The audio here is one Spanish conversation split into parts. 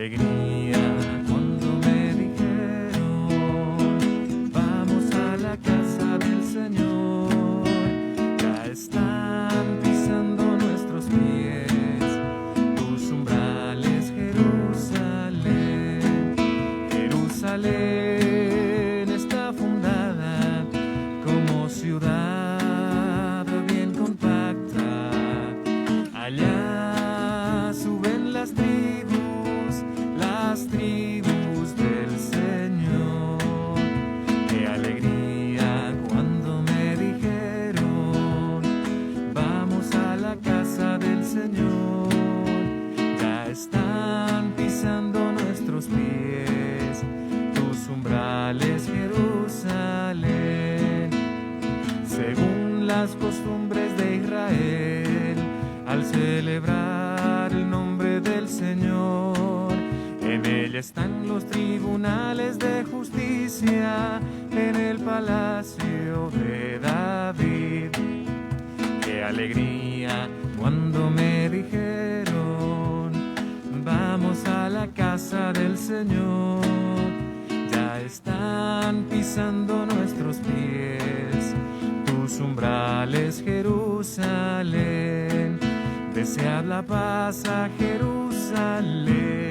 alegría cuando me dijeron, vamos a la casa del Señor. Ya están pisando nuestros pies tus umbrales, Jerusalén. Jerusalén está fundada como ciudad bien compacta. Allá suben las tribus del Señor. Qué alegría cuando me dijeron, vamos a la casa del Señor. Ya están pisando nuestros pies tus umbrales, Jerusalén. Según las costumbres de Israel, al celebrar el nombre del Señor, en ella están los tribunales de justicia, en el palacio de David. Qué alegría cuando me dijeron, vamos a la casa del Señor. Ya están pisando nuestros pies tus umbrales, Jerusalén. Desead la paz a Jerusalén.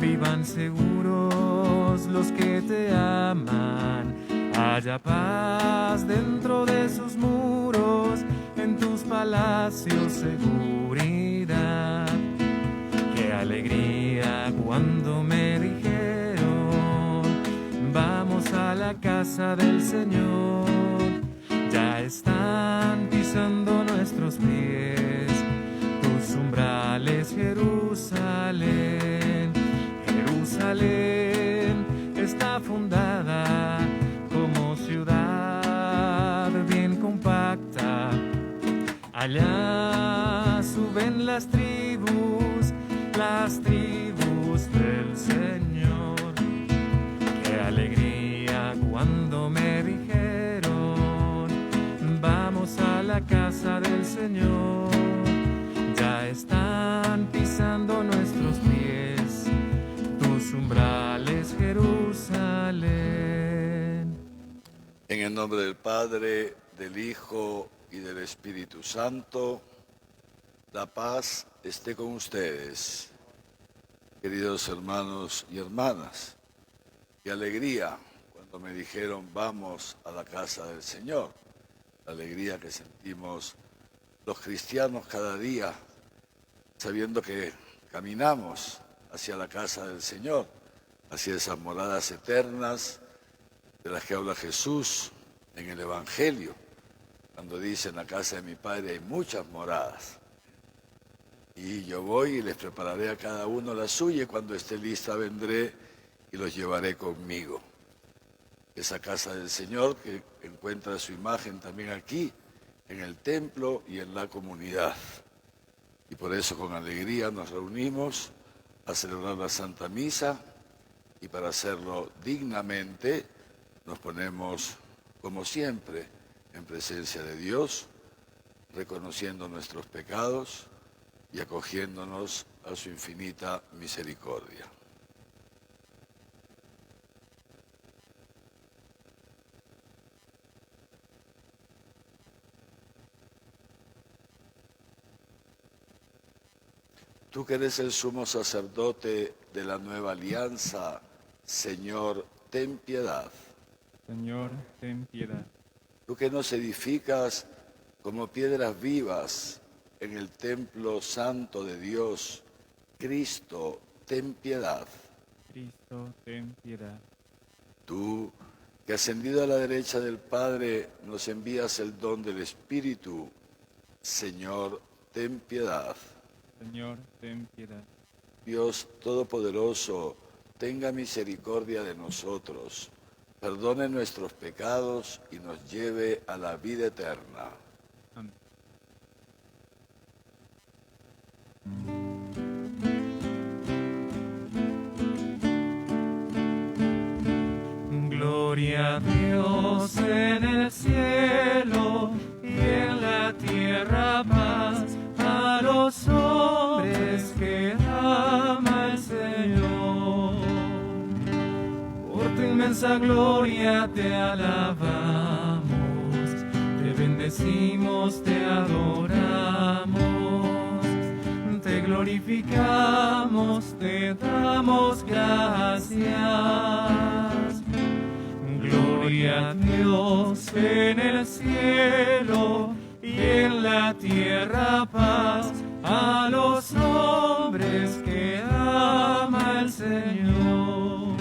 Vivan seguros los que te aman. Haya paz dentro de sus muros, en tus palacios seguridad. Qué alegría cuando me dijeron, vamos a la casa del Señor. Ya están pisando nuestros pies tus umbrales, Jerusalén. Jerusalén está fundada como ciudad bien compacta. Allá suben las tribus del Señor. Qué alegría cuando me dijeron, vamos a la casa del Señor. Ya están pisando nuestros pies tus umbrales, Jerusalén. En el nombre del Padre, del Hijo y del Espíritu Santo, la paz esté con ustedes. Queridos hermanos y hermanas, qué alegría cuando me dijeron, vamos a la casa del Señor. La alegría que sentimos los cristianos cada día, sabiendo que caminamos hacia la casa del Señor, hacia esas moradas eternas de las que habla Jesús en el Evangelio, cuando dice, en la casa de mi Padre hay muchas moradas. Y yo voy y les prepararé a cada uno la suya, y cuando esté lista vendré y los llevaré conmigo. Esa casa del Señor que encuentra su imagen también aquí, en el templo y en la comunidad. Y por eso con alegría nos reunimos a celebrar la Santa Misa, y para hacerlo dignamente nos ponemos, como siempre, en presencia de Dios, reconociendo nuestros pecados y acogiéndonos a su infinita misericordia. Tú que eres el sumo sacerdote de la nueva alianza, Señor, ten piedad. Señor, ten piedad. Tú que nos edificas como piedras vivas en el templo santo de Dios, Cristo, ten piedad. Cristo, ten piedad. Tú que ascendido a la derecha del Padre nos envías el don del Espíritu, Señor, ten piedad. Señor, ten piedad. Dios Todopoderoso, tenga misericordia de nosotros, perdone nuestros pecados y nos lleve a la vida eterna. Amén. Gloria a Dios en el cielo y en la tierra paz a los hombres que ama el Señor. inmensa gloria te alabamos, te bendecimos, te adoramos, te glorificamos, te damos gracias. Gloria a Dios en el cielo y en la tierra paz a los hombres que ama el Señor.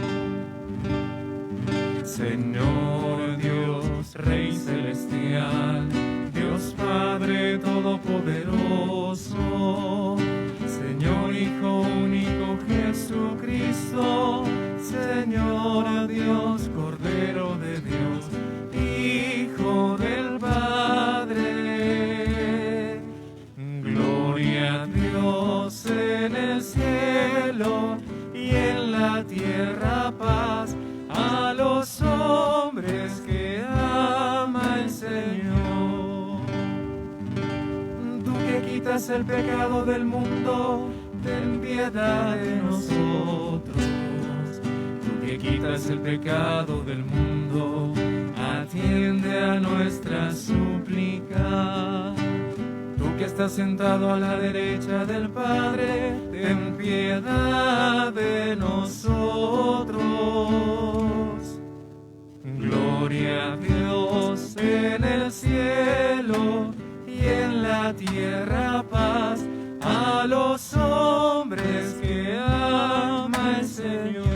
Señor Dios, Rey celestial, Dios Padre todopoderoso, Señor Hijo único Jesucristo, Señor Dios, Cordero de Dios, Hijo del Padre. Gloria a Dios en el cielo y en la tierra paz a los hombres que ama el Señor. Tú que quitas el pecado del mundo, ten piedad de nosotros. Tú que quitas el pecado del mundo, atiende a nuestra súplica. Tú que estás sentado a la derecha del Padre, ten piedad de nosotros. Gloria a Dios en el cielo y en la tierra paz a los hombres que ama el Señor.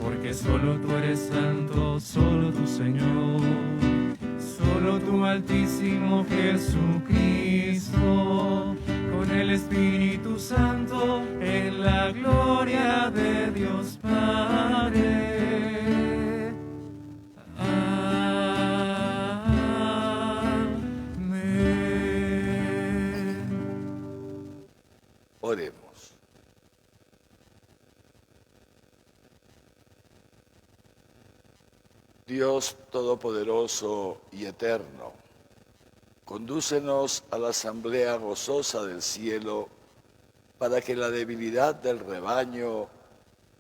Porque solo tú eres santo, solo tu Señor, solo tu Altísimo Jesucristo, con el Espíritu Santo, en la gloria de Dios Padre. Amén. Oremos. Dios Todopoderoso y Eterno, condúcenos a la asamblea gozosa del cielo para que la debilidad del rebaño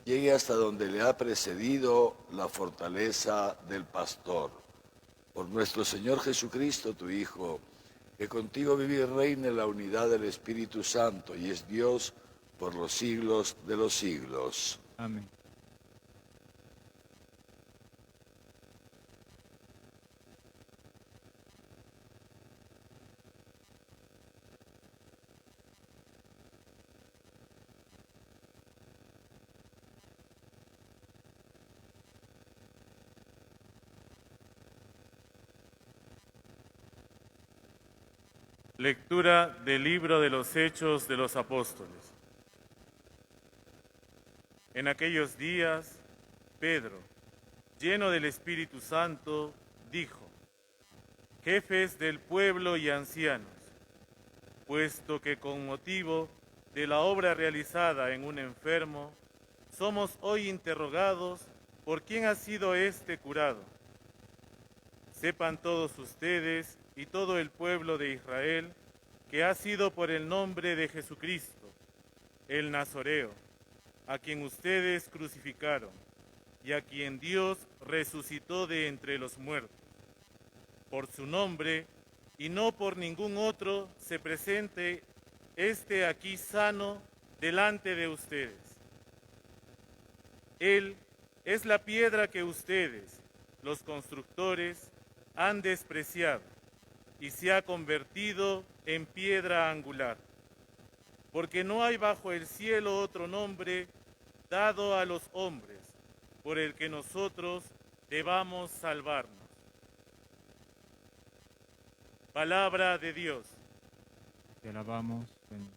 llegue hasta donde le ha precedido la fortaleza del pastor. Por nuestro Señor Jesucristo, tu Hijo, que contigo vive y reina en la unidad del Espíritu Santo y es Dios por los siglos de los siglos. Amén. Lectura del libro de los Hechos de los Apóstoles. En aquellos días, Pedro, lleno del Espíritu Santo, dijo: Jefes del pueblo y ancianos, puesto que con motivo de la obra realizada en un enfermo, somos hoy interrogados por quién ha sido éste curado. Sepan todos ustedes y todo el pueblo de Israel que ha sido por el nombre de Jesucristo, el Nazoreo, a quien ustedes crucificaron y a quien Dios resucitó de entre los muertos. Por su nombre y no por ningún otro se presente este aquí sano delante de ustedes. Él es la piedra que ustedes, los constructores, han despreciado y se ha convertido en piedra angular, porque no hay bajo el cielo otro nombre dado a los hombres por el que nosotros debamos salvarnos. Palabra de Dios. Te alabamos, Señor.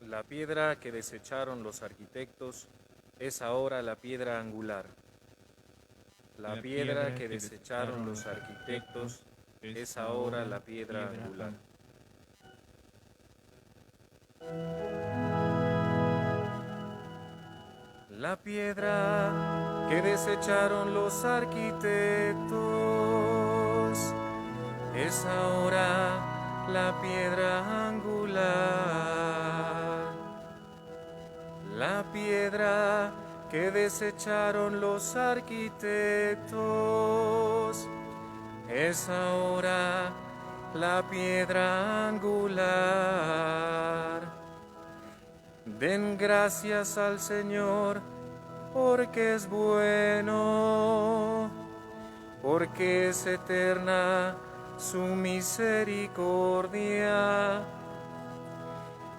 La piedra que desecharon los arquitectos es ahora la piedra angular. La piedra que desecharon los arquitectos es ahora la piedra angular. La piedra que desecharon los arquitectos es ahora la piedra angular. La piedra que desecharon los arquitectos es ahora la piedra angular. Den gracias al Señor, porque es bueno, porque es eterna su misericordia.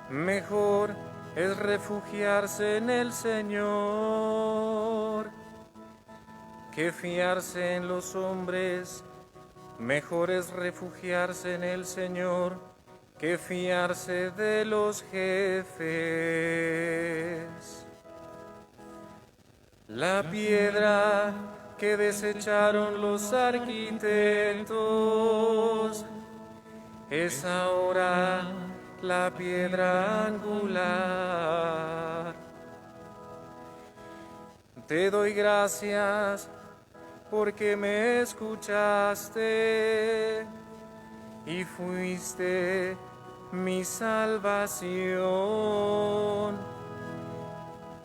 Mejor es refugiarse en el Señor que fiarse en los hombres. Mejor es refugiarse en el Señor que fiarse de los jefes. La piedra que desecharon los arquitectos es ahora la piedra angular. Te doy gracias porque me escuchaste y fuiste mi salvación.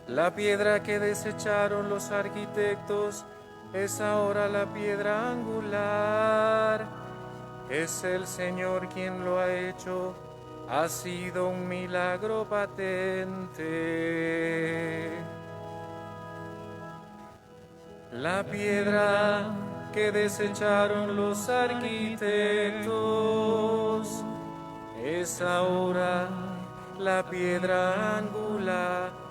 La piedra que desecharon los arquitectos es ahora la piedra angular. Es el Señor quien lo ha hecho, ha sido un milagro patente. La piedra que desecharon los arquitectos es ahora la piedra angular.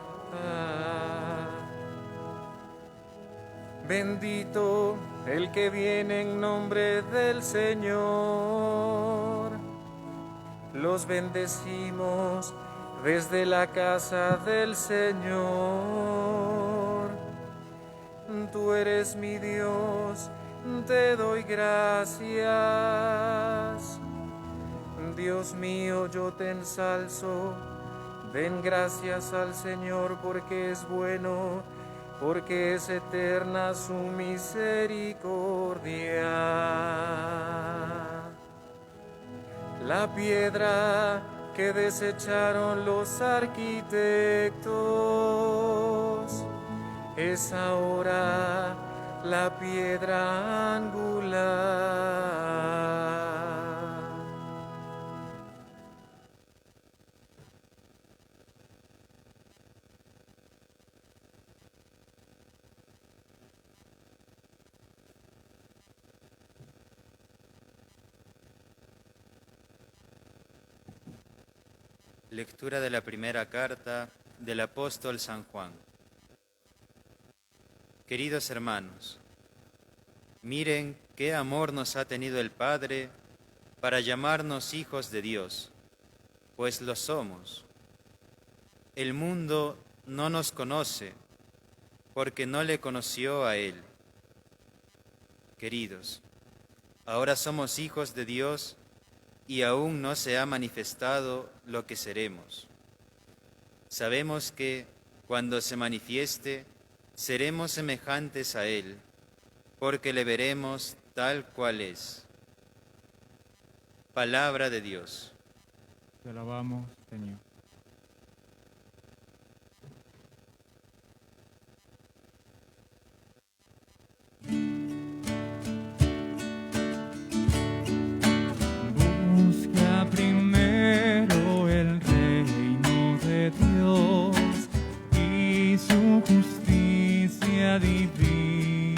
Bendito el que viene en nombre del Señor. Los bendecimos desde la casa del Señor. Tú eres mi Dios, te doy gracias. Dios mío, yo te ensalzo. Den gracias al Señor porque es bueno, porque es eterna su misericordia. La piedra que desecharon los arquitectos es ahora la piedra angular. Lectura de la primera carta del apóstol San Juan. Queridos hermanos, miren qué amor nos ha tenido el Padre para llamarnos hijos de Dios, pues lo somos. El mundo no nos conoce porque no le conoció a Él. Queridos, ahora somos hijos de Dios y aún no se ha manifestado lo que seremos. Sabemos que, cuando se manifieste, seremos semejantes a Él, porque le veremos tal cual es. Palabra de Dios. Te alabamos, Señor. Busca primero el reino de Dios y su justicia divina,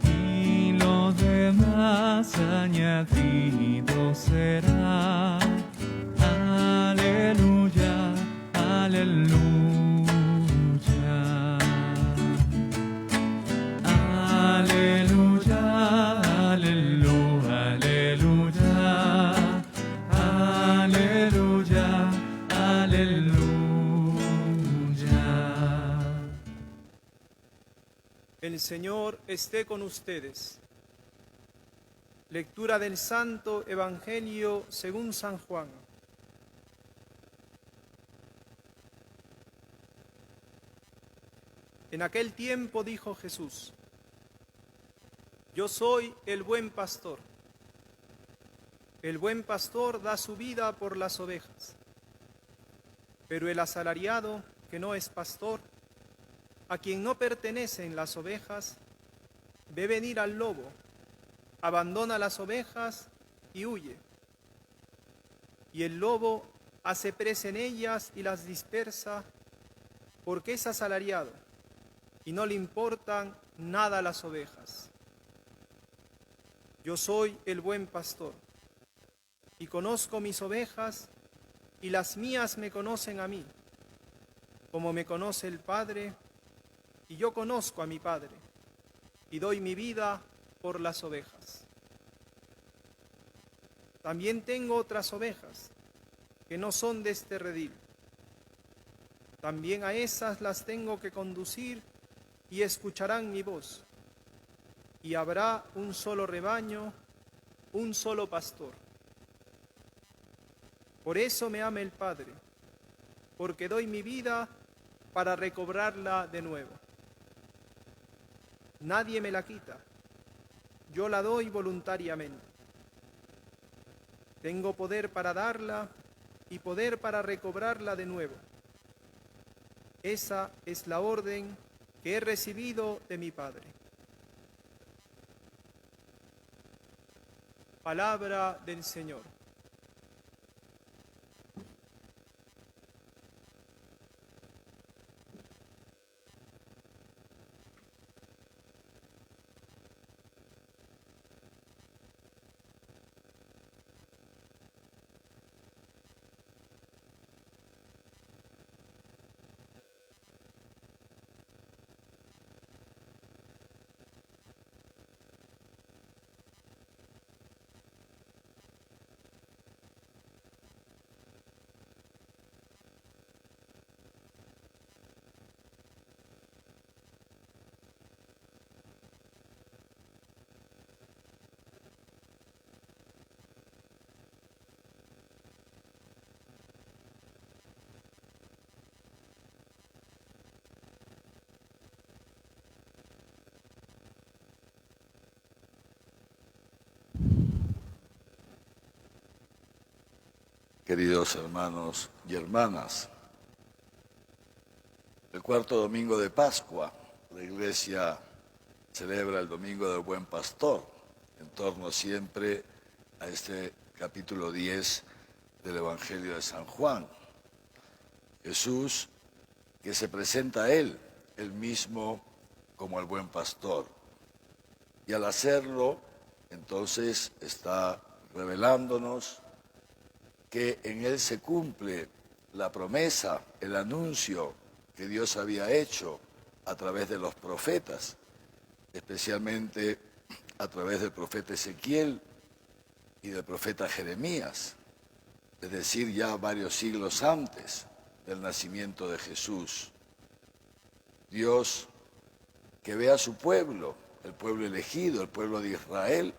y lo demás añadido será. Aleluya, aleluya. Aleluya, aleluya, aleluya, aleluya, aleluya. El Señor esté con ustedes. Lectura del Santo Evangelio según San Juan. En aquel tiempo dijo Jesús: Yo soy el buen pastor. El buen pastor da su vida por las ovejas. Pero el asalariado, que no es pastor, a quien no pertenecen las ovejas, ve venir al lobo, abandona las ovejas y huye. Y el lobo hace presa en ellas y las dispersa, porque es asalariado y no le importan nada las ovejas. Yo soy el buen pastor y conozco mis ovejas, y las mías me conocen a mí, como me conoce el Padre, y yo conozco a mi Padre, y doy mi vida por las ovejas. También tengo otras ovejas que no son de este redil. También a esas las tengo que conducir, y escucharán mi voz, y habrá un solo rebaño, un solo pastor. Por eso me ama el Padre, porque doy mi vida para recobrarla de nuevo. Nadie me la quita, yo la doy voluntariamente. Tengo poder para darla y poder para recobrarla de nuevo. Esa es la orden que he recibido de mi Padre. Palabra del Señor. Queridos hermanos y hermanas, el cuarto domingo de Pascua, la Iglesia celebra el Domingo del Buen Pastor, en torno siempre a este capítulo 10 del Evangelio de San Juan. Jesús, que se presenta a él mismo como el buen pastor. Y al hacerlo, entonces está revelándonos que en él se cumple la promesa, el anuncio que Dios había hecho a través de los profetas, especialmente a través del profeta Ezequiel y del profeta Jeremías, es decir, ya varios siglos antes del nacimiento de Jesús. Dios que ve a su pueblo, el pueblo elegido, el pueblo de Israel,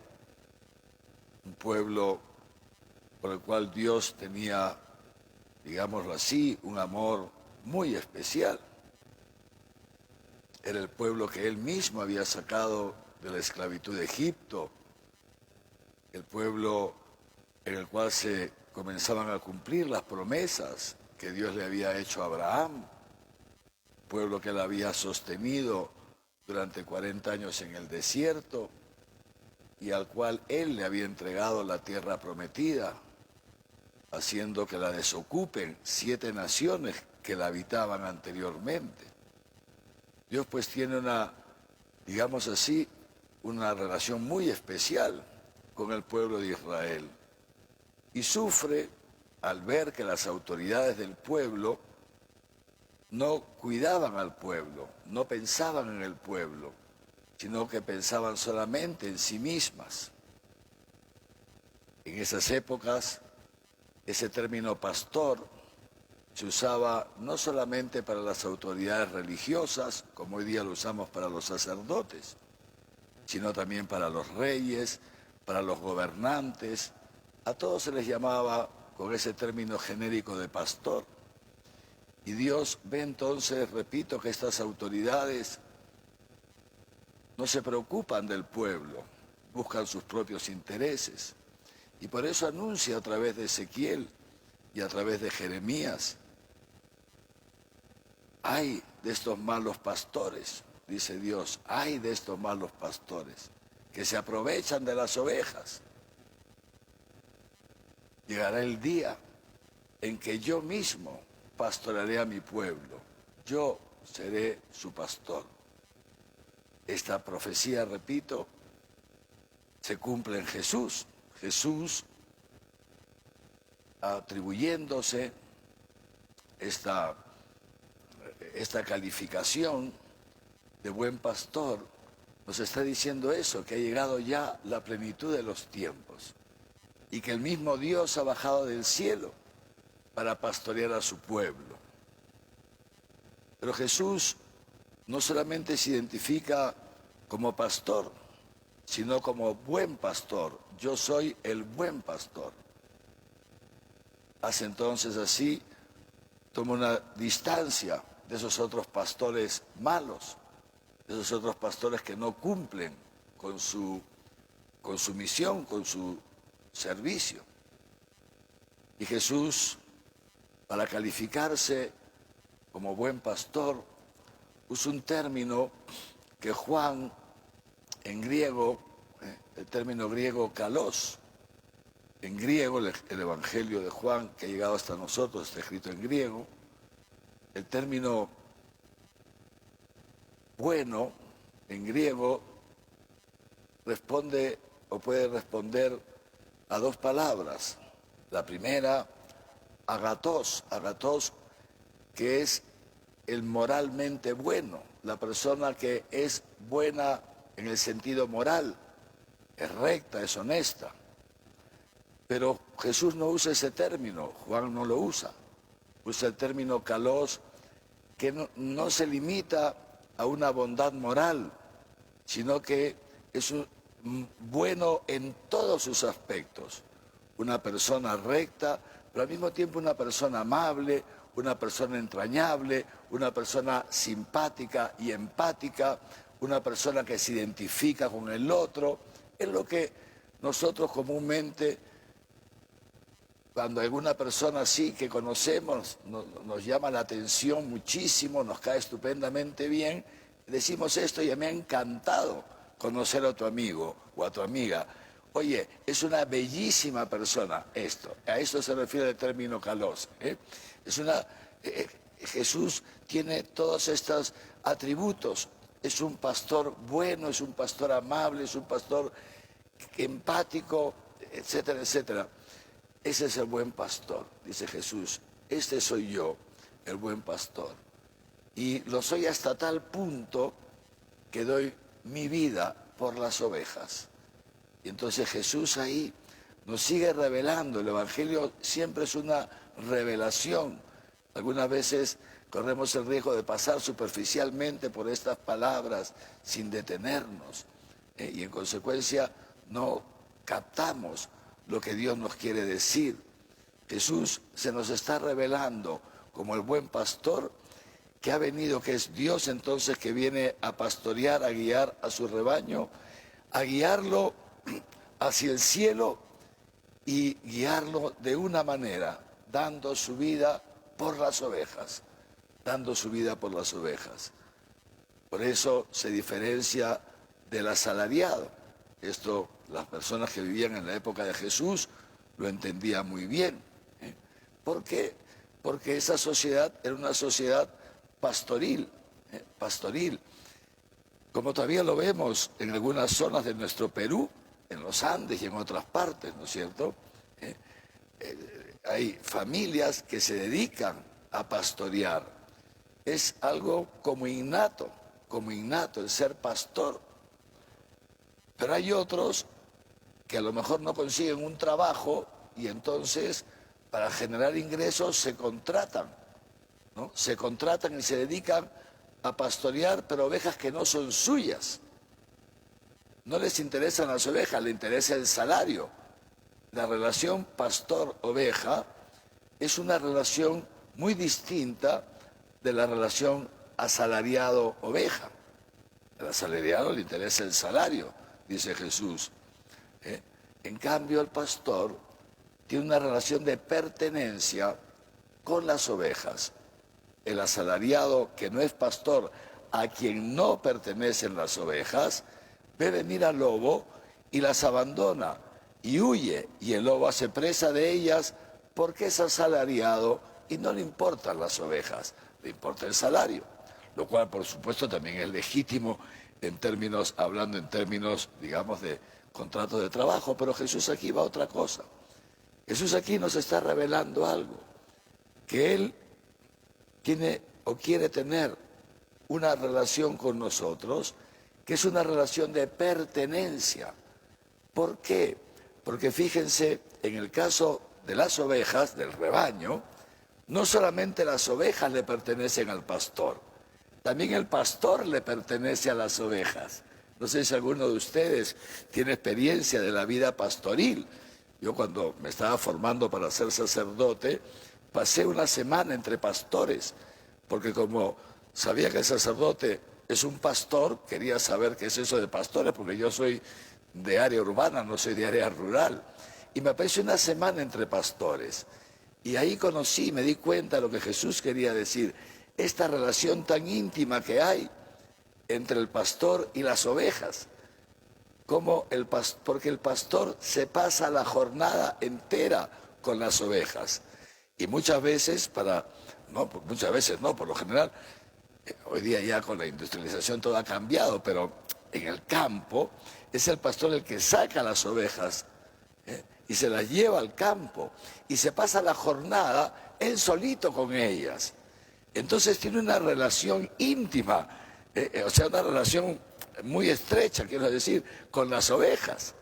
un pueblo por el cual Dios tenía, digámoslo así, un amor muy especial. Era el pueblo que él mismo había sacado de la esclavitud de Egipto, el pueblo en el cual se comenzaban a cumplir las promesas que Dios le había hecho a Abraham, pueblo que él había sostenido durante 40 años en el desierto y al cual él le había entregado la tierra prometida, haciendo que la desocupen 7 naciones que la habitaban anteriormente. Dios pues tiene una, digamos así, una relación muy especial con el pueblo de Israel y sufre al ver que las autoridades del pueblo no cuidaban al pueblo, no pensaban en el pueblo, sino que pensaban solamente en sí mismas. En esas épocas, ese término pastor se usaba no solamente para las autoridades religiosas, como hoy día lo usamos para los sacerdotes, sino también para los reyes, para los gobernantes. A todos se les llamaba con ese término genérico de pastor. Y Dios ve entonces, repito, que estas autoridades no se preocupan del pueblo, buscan sus propios intereses. Y por eso anuncia a través de Ezequiel y a través de Jeremías: ay de estos malos pastores, dice Dios, ay de estos malos pastores que se aprovechan de las ovejas. Llegará el día en que yo mismo pastorearé a mi pueblo, yo seré su pastor. Esta profecía, repito, se cumple en Jesús. Jesús, atribuyéndose esta calificación de buen pastor, nos está diciendo eso, que ha llegado ya la plenitud de los tiempos y que el mismo Dios ha bajado del cielo para pastorear a su pueblo. Pero Jesús no solamente se identifica como pastor, sino como buen pastor. Yo soy el buen pastor. Hace entonces así, toma una distancia de esos otros pastores malos, de esos otros pastores que no cumplen con su misión, con su servicio. Y Jesús, para calificarse como buen pastor, usa un término que Juan, en griego, el término griego kalos, en griego, el Evangelio de Juan, que ha llegado hasta nosotros, está escrito en griego. El término bueno, en griego, responde o puede responder a dos palabras. La primera, agatos, que es el moralmente bueno, la persona que es buena en el sentido moral, es recta, es honesta. Pero Jesús no usa ese término, Juan no lo usa. Usa el término kalos, que no se limita a una bondad moral, sino que es bueno en todos sus aspectos. Una persona recta, pero al mismo tiempo una persona amable, una persona entrañable, una persona simpática y empática, una persona que se identifica con el otro. Es lo que nosotros comúnmente, cuando alguna persona así que conocemos nos llama la atención muchísimo, nos cae estupendamente bien, decimos esto: y me ha encantado conocer a tu amigo o a tu amiga. Oye, es una bellísima persona esto. A esto se refiere el término kalos. Jesús tiene todos estos atributos. Es un pastor bueno, es un pastor amable, es un pastor empático, etcétera, etcétera. Ese es el buen pastor, dice Jesús. Este soy yo, el buen pastor. Y lo soy hasta tal punto que doy mi vida por las ovejas. Y entonces Jesús ahí nos sigue revelando. El Evangelio siempre es una revelación. Algunas veces corremos el riesgo de pasar superficialmente por estas palabras sin detenernos. Y en consecuencia no captamos lo que Dios nos quiere decir. Jesús se nos está revelando como el buen pastor que ha venido, que es Dios entonces, que viene a pastorear, a guiar a su rebaño, a guiarlo hacia el cielo y guiarlo de una manera, dando su vida por las ovejas, dando su vida por las ovejas. Por eso se diferencia del asalariado. Esto las personas que vivían en la época de Jesús lo entendían muy bien. ¿Por qué? Porque esa sociedad era una sociedad pastoril, como todavía lo vemos en algunas zonas de nuestro Perú, en los Andes y en otras partes, ¿no es cierto? Hay familias que se dedican a pastorear. Es algo como innato el ser pastor. Pero hay otros que a lo mejor no consiguen un trabajo y entonces para generar ingresos se contratan, ¿no? Se contratan y se dedican a pastorear, pero ovejas que no son suyas. No les interesan las ovejas, les interesa el salario. La relación pastor-oveja es una relación muy distinta de la relación asalariado-oveja. Al asalariado le interesa el salario, dice Jesús. En cambio, el pastor tiene una relación de pertenencia con las ovejas. El asalariado, que no es pastor, a quien no pertenecen las ovejas, ve venir al lobo y las abandona y huye, y el lobo hace presa de ellas porque es asalariado y no le importan las ovejas, le importa el salario, lo cual por supuesto también es legítimo hablando en términos, digamos, de contrato de trabajo, pero Jesús aquí va a otra cosa. Jesús aquí nos está revelando algo, que Él tiene o quiere tener una relación con nosotros, que es una relación de pertenencia. ¿Por qué? Porque fíjense, en el caso de las ovejas, del rebaño, no solamente las ovejas le pertenecen al pastor, también el pastor le pertenece a las ovejas. No sé si alguno de ustedes tiene experiencia de la vida pastoril. Yo cuando me estaba formando para ser sacerdote, pasé una semana entre pastores, porque como sabía que el sacerdote es un pastor, quería saber qué es eso de pastores, porque yo soy de área urbana, no soy de área rural. Y me pasé una semana entre pastores. Y ahí conocí, me di cuenta de lo que Jesús quería decir. Esta relación tan íntima que hay entre el pastor y las ovejas. Porque el pastor se pasa la jornada entera con las ovejas. Y muchas veces, por lo general, hoy día ya con la industrialización todo ha cambiado, pero en el campo es el pastor el que saca las ovejas y se las lleva al campo y se pasa la jornada él solito con ellas. Entonces tiene una relación íntima, una relación muy estrecha, quiero decir, con las ovejas,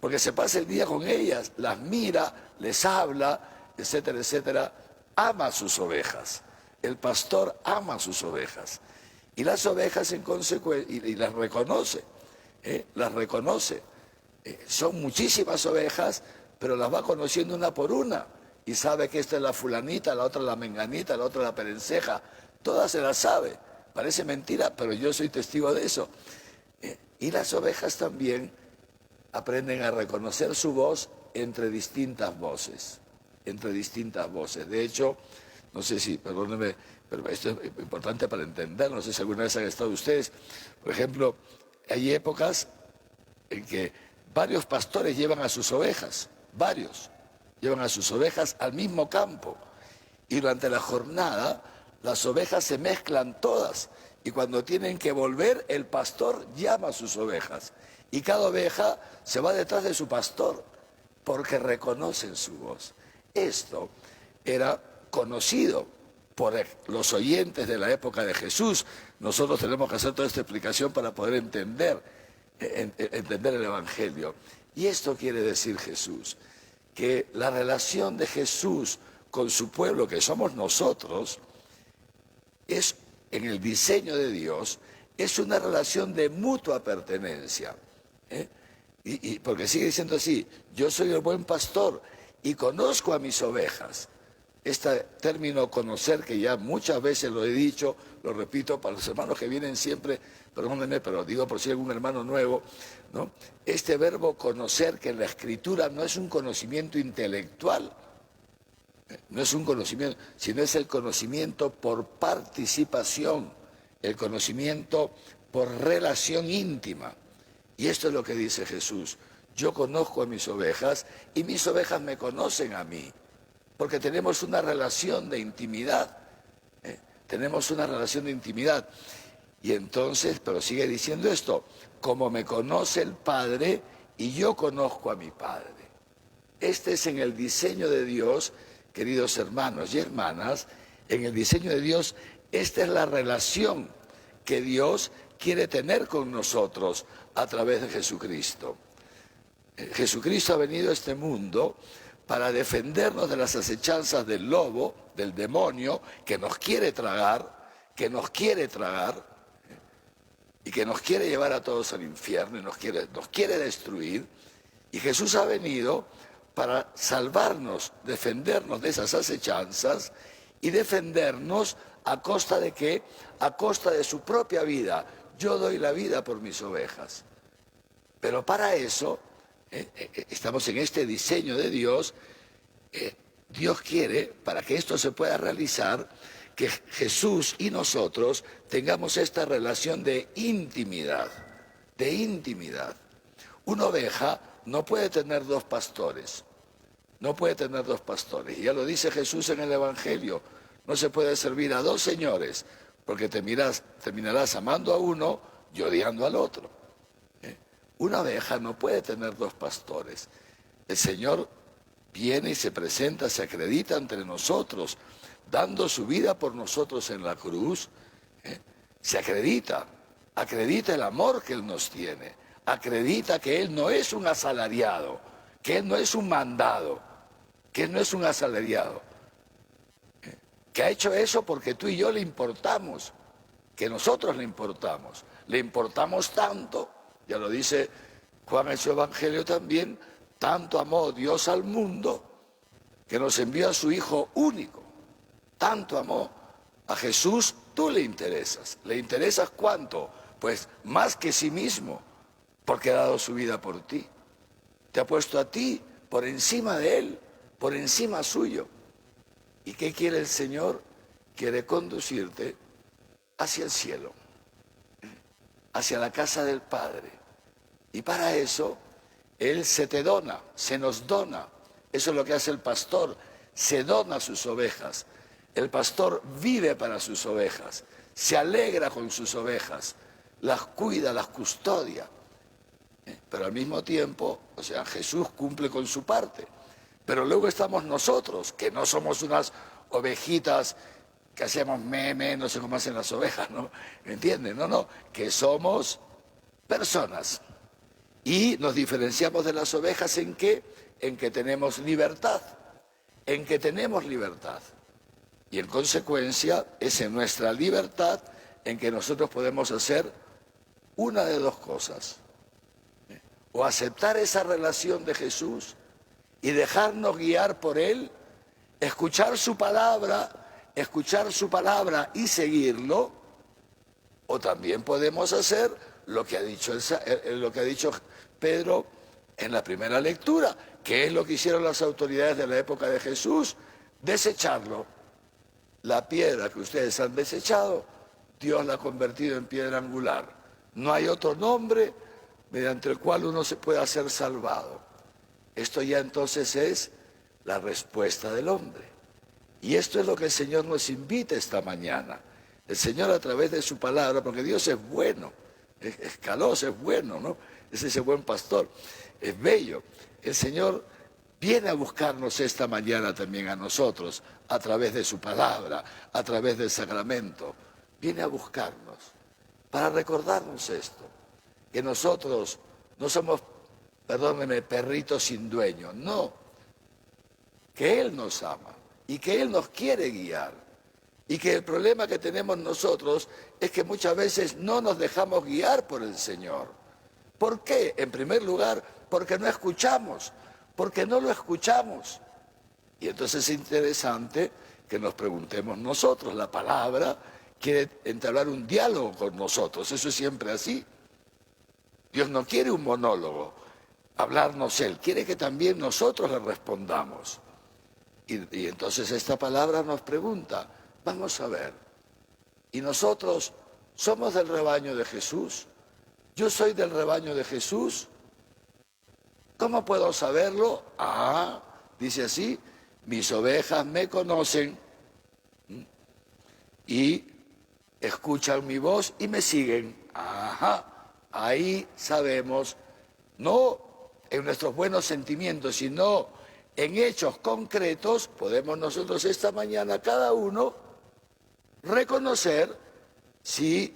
porque se pasa el día con ellas, las mira, les habla, etcétera, etcétera, ama a sus ovejas. El pastor ama a sus ovejas y las ovejas en consecuencia, y las reconoce, son muchísimas ovejas, pero las va conociendo una por una y sabe que esta es la fulanita, la otra la menganita, la otra la perenceja, todas se las sabe. Parece mentira, pero yo soy testigo de eso. Y las ovejas también aprenden a reconocer su voz entre distintas voces. De hecho, no sé si, perdónenme, pero esto es importante para entender, no sé si alguna vez han estado ustedes. Por ejemplo, hay épocas en que varios pastores llevan a sus ovejas al mismo campo. Y durante la jornada, las ovejas se mezclan todas. Y cuando tienen que volver, el pastor llama a sus ovejas. Y cada oveja se va detrás de su pastor, porque reconocen su voz. Esto era conocido por los oyentes de la época de Jesús. Nosotros tenemos que hacer toda esta explicación para poder entender el Evangelio. Y esto quiere decir Jesús, que la relación de Jesús con su pueblo, que somos nosotros, es, en el diseño de Dios, es una relación de mutua pertenencia. Y porque sigue diciendo así, yo soy el buen pastor y conozco a mis ovejas. Este término conocer, que ya muchas veces lo he dicho, lo repito para los hermanos que vienen siempre, perdónenme, pero digo por si hay algún hermano nuevo, ¿no? Este verbo conocer, que en la Escritura no es un conocimiento intelectual, no es un conocimiento, sino es el conocimiento por participación, el conocimiento por relación íntima. Y esto es lo que dice Jesús. Yo conozco a mis ovejas y mis ovejas me conocen a mí, porque tenemos una relación de intimidad. Tenemos una relación de intimidad. Y entonces, pero sigue diciendo esto, como me conoce el Padre y yo conozco a mi Padre. Este es en el diseño de Dios, queridos hermanos y hermanas, en el diseño de Dios, esta es la relación que Dios quiere tener con nosotros a través de Jesucristo. Jesucristo ha venido a este mundo para defendernos de las acechanzas del lobo, del demonio, que nos quiere tragar, y que nos quiere llevar a todos al infierno y nos quiere destruir. Y Jesús ha venido para salvarnos, defendernos de esas acechanzas y defendernos ¿A costa de qué? A costa de su propia vida. Yo doy la vida por mis ovejas. Pero para eso, estamos en este diseño de Dios. Dios quiere, para que esto se pueda realizar, que Jesús y nosotros tengamos esta relación de intimidad, de intimidad. Una oveja no puede tener dos pastores, no puede tener dos pastores. Y ya lo dice Jesús en el Evangelio, no se puede servir a dos señores, porque terminarás amando a uno y odiando al otro. Una oveja no puede tener dos pastores. El Señor viene y se presenta, se acredita entre nosotros, dando su vida por nosotros en la cruz. Se acredita el amor que Él nos tiene, acredita que Él no es un asalariado, que Él no es un mandado, que Él no es un asalariado, que ha hecho eso porque tú y yo le importamos, que nosotros le importamos tanto, ya lo dice Juan en su Evangelio también, tanto amó Dios al mundo que nos envió a su Hijo único, tanto amó a Jesús. Tú le interesas ¿cuánto? Pues más que sí mismo, porque ha dado su vida por ti, te ha puesto a ti por encima de Él, por encima suyo. ¿Y qué quiere el Señor? Quiere conducirte hacia el cielo, hacia la casa del Padre. Y para eso, Él se te dona, se nos dona. Eso es lo que hace el pastor, se dona a sus ovejas. El pastor vive para sus ovejas, se alegra con sus ovejas, las cuida, las custodia. Pero al mismo tiempo, Jesús cumple con su parte. Pero luego estamos nosotros, que no somos unas ovejitas que hacemos meme, no sé cómo hacen las ovejas, ¿no? ¿Me entienden? No, que somos personas. Y nos diferenciamos de las ovejas ¿en qué? En que tenemos libertad, Y en consecuencia, es en nuestra libertad en que nosotros podemos hacer una de dos cosas. O aceptar esa relación de Jesús y dejarnos guiar por Él, escuchar su palabra y seguirlo, o también podemos hacer lo que ha dicho Pedro en la primera lectura, que es lo que hicieron las autoridades de la época de Jesús, desecharlo. La piedra que ustedes han desechado, Dios la ha convertido en piedra angular. No hay otro nombre mediante el cual uno se pueda ser salvado. Esto ya entonces es la respuesta del hombre. Y esto es lo que el Señor nos invita esta mañana. El Señor a través de su palabra, porque Dios es bueno, es caloso, es bueno, ¿no? Es ese buen pastor, es bello. El Señor viene a buscarnos esta mañana también a nosotros, a través de su palabra, a través del sacramento. Viene a buscarnos para recordarnos esto, que nosotros no somos, perdónenme, perritos sin dueño, no, que Él nos ama y que Él nos quiere guiar. Y que el problema que tenemos nosotros es que muchas veces no nos dejamos guiar por el Señor. ¿Por qué? En primer lugar, porque no escuchamos, porque no lo escuchamos. Y entonces es interesante que nos preguntemos nosotros. La palabra quiere entablar un diálogo con nosotros, eso es siempre así. Dios no quiere un monólogo, hablarnos Él, quiere que también nosotros le respondamos. Y entonces esta palabra nos pregunta, vamos a ver, ¿y nosotros somos del rebaño de Jesús? ¿Yo soy del rebaño de Jesús? ¿Cómo puedo saberlo? Dice así, mis ovejas me conocen y escuchan mi voz y me siguen. Ahí sabemos, no en nuestros buenos sentimientos, sino en hechos concretos, podemos nosotros esta mañana cada uno reconocer si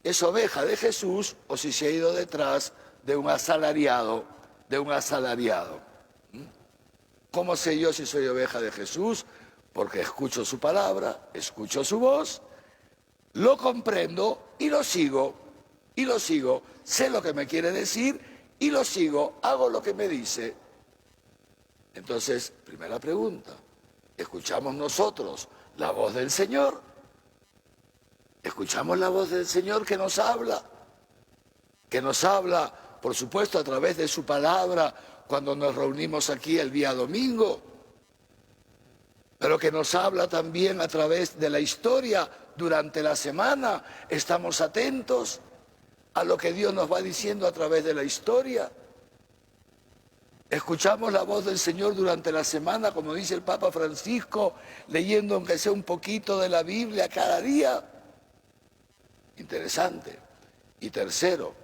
es oveja de Jesús o si se ha ido detrás de un asalariado, ¿Cómo sé yo si soy oveja de Jesús? Porque escucho su palabra, escucho su voz, lo comprendo y lo sigo, sé lo que me quiere decir y lo sigo, hago lo que me dice. Entonces, primera pregunta, ¿escuchamos nosotros la voz del Señor Escuchamos la voz del Señor que nos habla, por supuesto, a través de su palabra cuando nos reunimos aquí el día domingo, pero que nos habla también a través de la historia durante la semana. Estamos atentos a lo que Dios nos va diciendo a través de la historia. Escuchamos la voz del Señor durante la semana, como dice el Papa Francisco, leyendo aunque sea un poquito de la Biblia cada día. Interesante. Y tercero,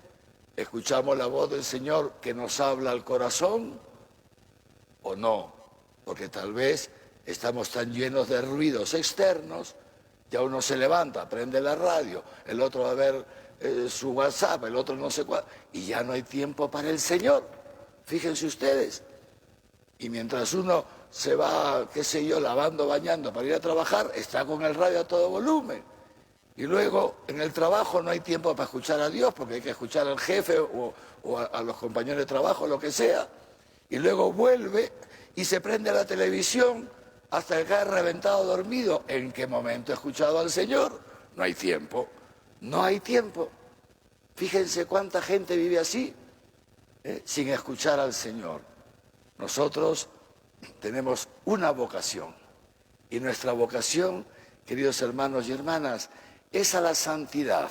escuchamos la voz del Señor que nos habla al corazón o no, porque tal vez estamos tan llenos de ruidos externos, ya uno se levanta, prende la radio, el otro va a ver su WhatsApp, el otro no sé cuál, y ya no hay tiempo para el Señor. Fíjense ustedes. Y mientras uno se va, qué sé yo, lavando, bañando para ir a trabajar, está con el radio a todo volumen. Y luego en el trabajo no hay tiempo para escuchar a Dios, porque hay que escuchar al jefe o a los compañeros de trabajo, lo que sea. Y luego vuelve y se prende la televisión hasta que cae reventado dormido. ¿En qué momento he escuchado al Señor? No hay tiempo. No hay tiempo. Fíjense cuánta gente vive así, sin escuchar al Señor. Nosotros tenemos una vocación. Y nuestra vocación, queridos hermanos y hermanas, es a la santidad.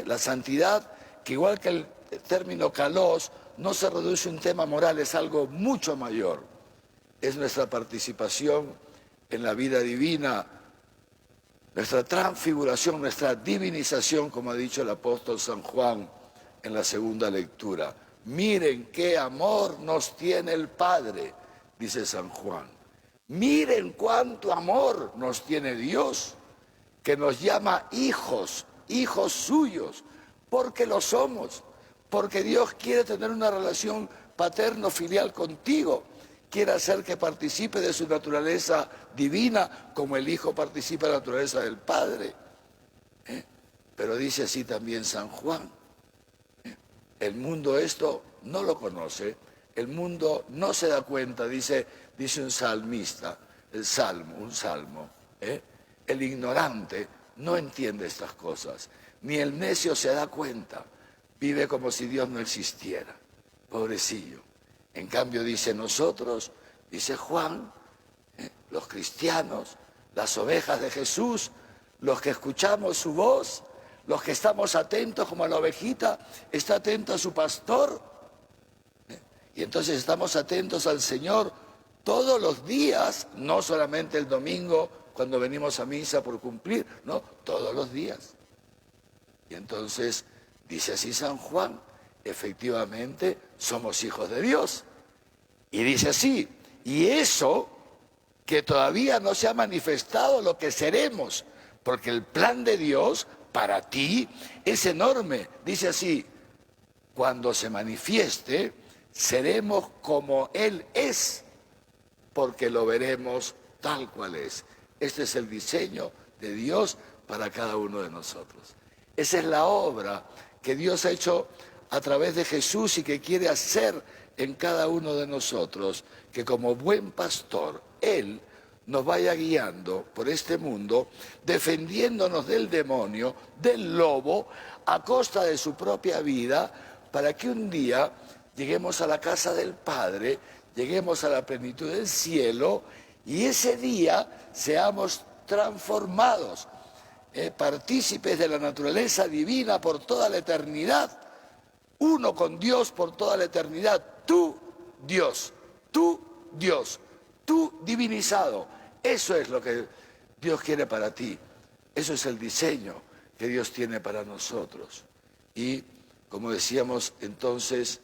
La santidad, que igual que el término kalos, no se reduce a un tema moral, es algo mucho mayor. Es nuestra participación en la vida divina, nuestra transfiguración, nuestra divinización, como ha dicho el apóstol San Juan en la segunda lectura. Miren qué amor nos tiene el Padre, dice San Juan. Miren cuánto amor nos tiene Dios, que nos llama hijos, hijos suyos, porque lo somos, porque Dios quiere tener una relación paterno-filial contigo, quiere hacer que participe de su naturaleza divina, como el Hijo participa de la naturaleza del Padre. Pero dice así también San Juan, el mundo esto no lo conoce, el mundo no se da cuenta, dice un salmista, un salmo. El ignorante no entiende estas cosas, ni el necio se da cuenta, vive como si Dios no existiera, pobrecillo. En cambio dice nosotros, dice Juan, los cristianos, las ovejas de Jesús, los que escuchamos su voz, los que estamos atentos como la ovejita está atenta a su pastor, y entonces estamos atentos al Señor todos los días, no solamente el domingo cuando venimos a misa por cumplir, no, todos los días. Y entonces, dice así San Juan, efectivamente somos hijos de Dios. Y dice así, y eso que todavía no se ha manifestado lo que seremos, porque el plan de Dios para ti es enorme. Dice así, cuando se manifieste, seremos como Él es, porque lo veremos tal cual es. Este es el diseño de Dios para cada uno de nosotros. Esa es la obra que Dios ha hecho a través de Jesús y que quiere hacer en cada uno de nosotros, que como buen pastor, Él nos vaya guiando por este mundo, defendiéndonos del demonio, del lobo, a costa de su propia vida, para que un día lleguemos a la casa del Padre, lleguemos a la plenitud del cielo, y ese día seamos transformados, partícipes de la naturaleza divina por toda la eternidad, uno con Dios por toda la eternidad, tú Dios, tú divinizado. Eso es lo que Dios quiere para ti, eso es el diseño que Dios tiene para nosotros. Y como decíamos entonces,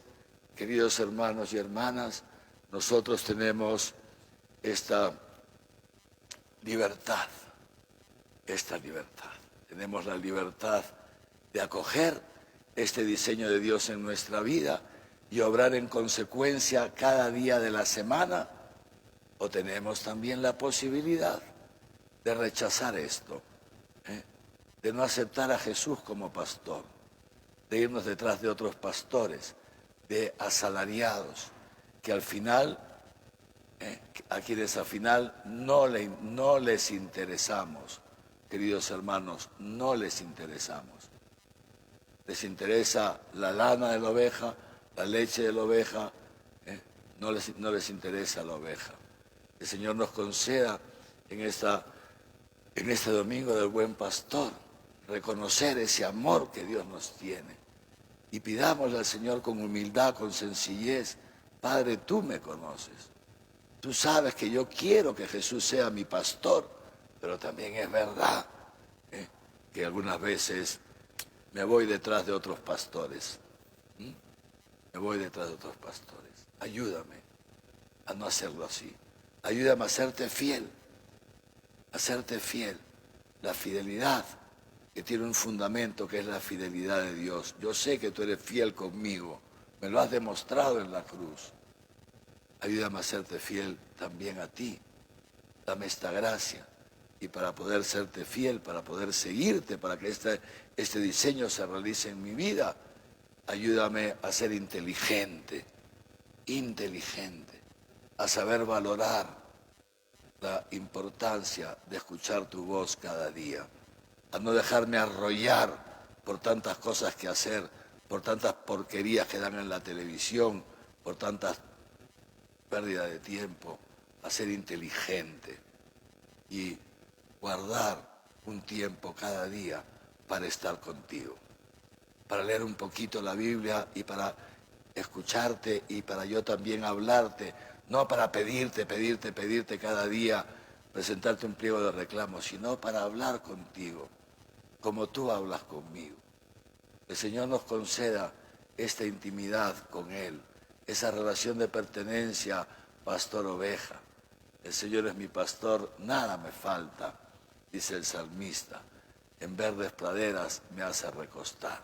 queridos hermanos y hermanas, nosotros tenemos esta libertad, tenemos la libertad de acoger este diseño de Dios en nuestra vida y obrar en consecuencia cada día de la semana, o tenemos también la posibilidad de rechazar esto, de no aceptar a Jesús como pastor, de irnos detrás de otros pastores, de asalariados, que al final, a quienes al final no les interesamos, queridos hermanos, no les interesamos. Les interesa la lana de la oveja, la leche de la oveja, no les interesa la oveja. El Señor nos conceda en este domingo del Buen Pastor reconocer ese amor que Dios nos tiene. Y pidámosle al Señor con humildad, con sencillez: Padre, tú me conoces. Tú sabes que yo quiero que Jesús sea mi pastor, pero también es verdad que algunas veces me voy detrás de otros pastores. Me voy detrás de otros pastores. Ayúdame a no hacerlo así. Ayúdame a serte fiel. A serte fiel. La fidelidad que tiene un fundamento que es la fidelidad de Dios. Yo sé que tú eres fiel conmigo. Me lo has demostrado en la cruz. Ayúdame a serte fiel también a ti. Dame esta gracia. Y para poder serte fiel, para poder seguirte, para que este diseño se realice en mi vida, ayúdame a ser inteligente, a saber valorar la importancia de escuchar tu voz cada día, a no dejarme arrollar por tantas cosas que hacer, por tantas porquerías que dan en la televisión, por tantas pérdidas de tiempo, a ser inteligente y guardar un tiempo cada día para estar contigo, para leer un poquito la Biblia y para escucharte y para yo también hablarte, no para pedirte cada día, presentarte un pliego de reclamos, sino para hablar contigo, como tú hablas conmigo. El Señor nos conceda esta intimidad con Él, esa relación de pertenencia pastor-oveja. El Señor es mi pastor, nada me falta, dice el salmista. En verdes praderas me hace recostar.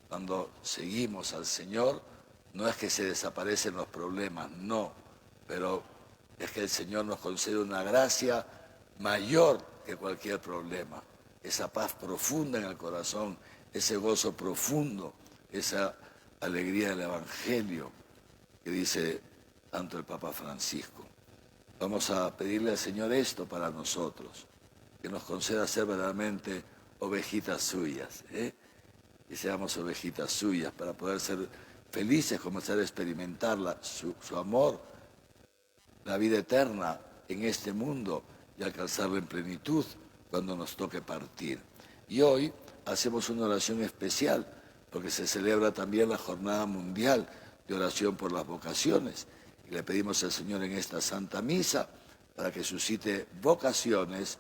Cuando seguimos al Señor, no es que se desaparecen los problemas, no, pero es que el Señor nos concede una gracia mayor que cualquier problema. Esa paz profunda en el corazón, ese gozo profundo, esa alegría del Evangelio que dice tanto el Papa Francisco. Vamos a pedirle al Señor esto para nosotros, que nos conceda ser verdaderamente ovejitas suyas, que seamos ovejitas suyas para poder ser felices, comenzar a experimentar su amor, la vida eterna en este mundo y alcanzarla en plenitud cuando nos toque partir. Y hoy hacemos una oración especial porque se celebra también la Jornada Mundial de Oración por las Vocaciones. Y le pedimos al Señor en esta Santa Misa para que suscite vocaciones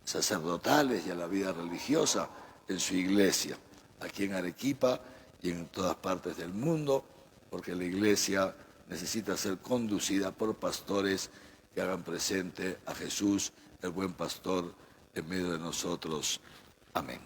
sacerdotales y a la vida religiosa en su iglesia, aquí en Arequipa y en todas partes del mundo, porque la iglesia necesita ser conducida por pastores que hagan presente a Jesús, el buen pastor, en medio de nosotros. Amén.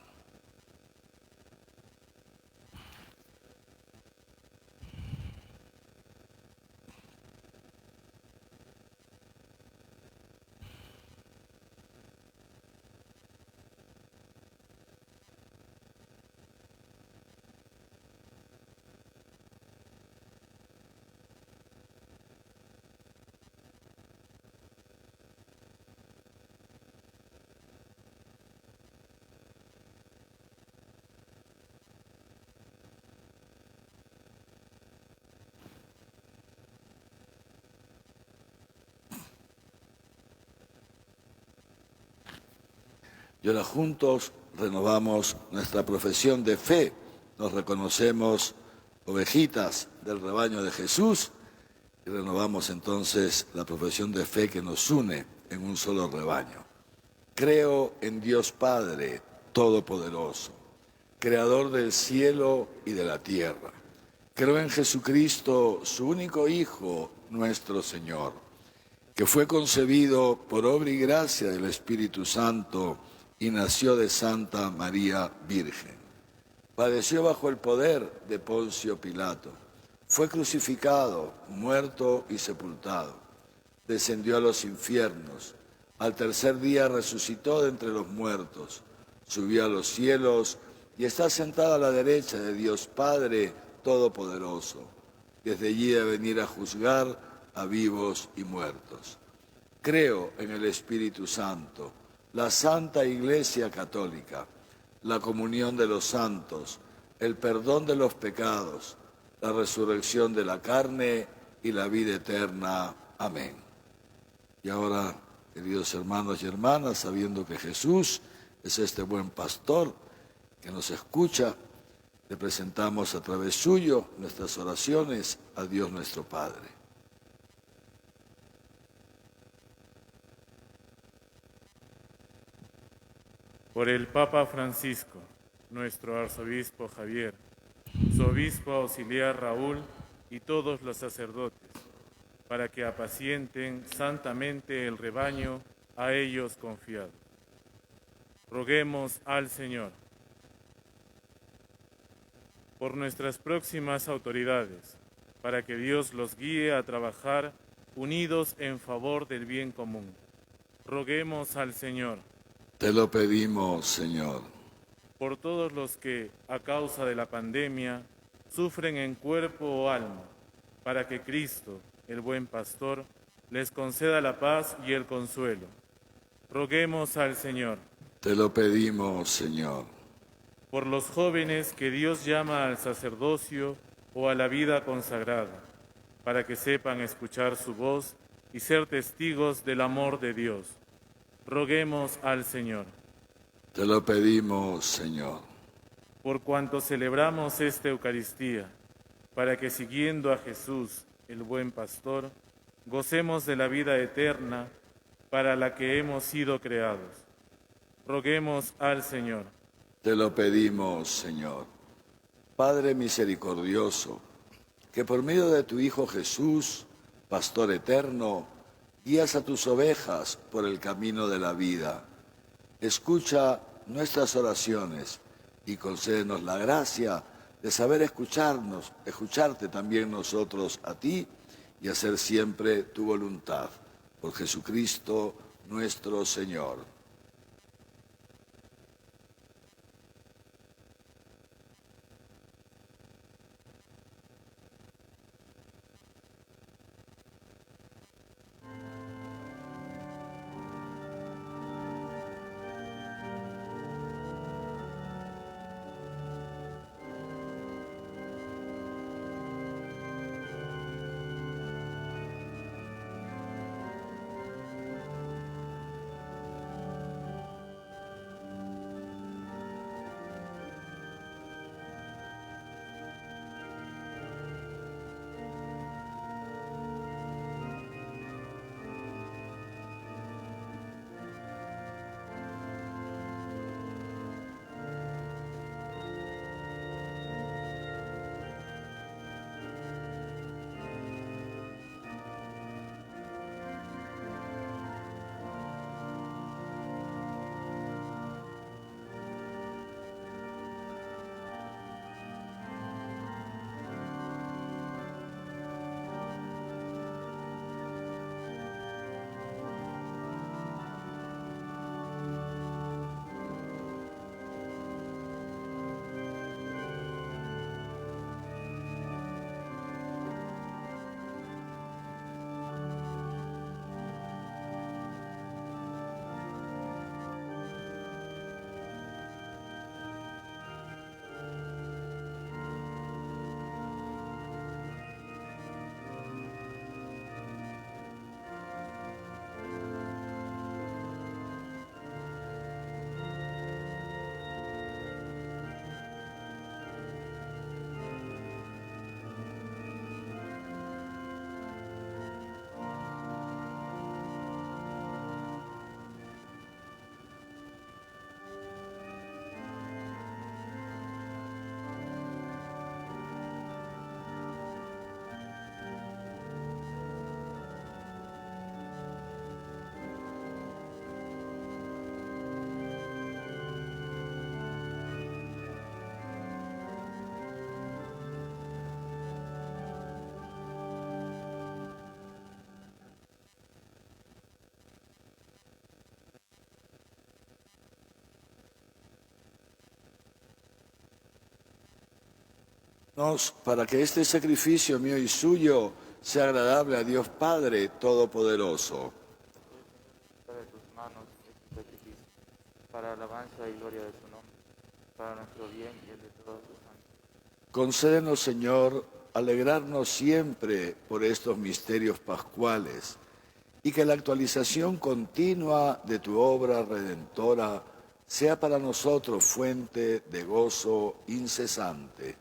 Y ahora juntos renovamos nuestra profesión de fe. Nos reconocemos ovejitas del rebaño de Jesús y renovamos entonces la profesión de fe que nos une en un solo rebaño. Creo en Dios Padre Todopoderoso, Creador del cielo y de la tierra. Creo en Jesucristo, su único Hijo, nuestro Señor, que fue concebido por obra y gracia del Espíritu Santo y nació de Santa María Virgen. Padeció bajo el poder de Poncio Pilato. Fue crucificado, muerto y sepultado. Descendió a los infiernos. Al tercer día resucitó de entre los muertos. Subió a los cielos y está sentado a la derecha de Dios Padre Todopoderoso. Desde allí debe venir a juzgar a vivos y muertos. Creo en el Espíritu Santo, la Santa Iglesia Católica, la comunión de los santos, el perdón de los pecados, la resurrección de la carne y la vida eterna. Amén. Y ahora, queridos hermanos y hermanas, sabiendo que Jesús es este buen pastor que nos escucha, le presentamos a través suyo nuestras oraciones a Dios nuestro Padre. Por el Papa Francisco, nuestro arzobispo Javier, su obispo auxiliar Raúl y todos los sacerdotes, para que apacienten santamente el rebaño a ellos confiado. Roguemos al Señor. Por nuestras próximas autoridades, para que Dios los guíe a trabajar unidos en favor del bien común. Roguemos al Señor. Te lo pedimos, Señor. Por todos los que, a causa de la pandemia, sufren en cuerpo o alma, para que Cristo, el buen pastor, les conceda la paz y el consuelo. Roguemos al Señor. Te lo pedimos, Señor. Por los jóvenes que Dios llama al sacerdocio o a la vida consagrada, para que sepan escuchar su voz y ser testigos del amor de Dios. Roguemos al Señor. Te lo pedimos, Señor. Por cuanto celebramos esta Eucaristía, para que siguiendo a Jesús, el buen pastor, gocemos de la vida eterna para la que hemos sido creados. Roguemos al Señor. Te lo pedimos, Señor. Padre misericordioso, que por medio de tu Hijo Jesús, Pastor eterno, guías a tus ovejas por el camino de la vida. Escucha nuestras oraciones y concédenos la gracia de saber escucharte también nosotros a ti y hacer siempre tu voluntad. Por Jesucristo nuestro Señor. Para que este sacrificio mío y suyo sea agradable a Dios Padre Todopoderoso. De tus manos este sacrificio alabanza y gloria de su nombre, para nuestro bien y el de todos sus santos. Concédenos, Señor, alegrarnos siempre por estos misterios pascuales y que la actualización continua de tu obra redentora sea para nosotros fuente de gozo incesante.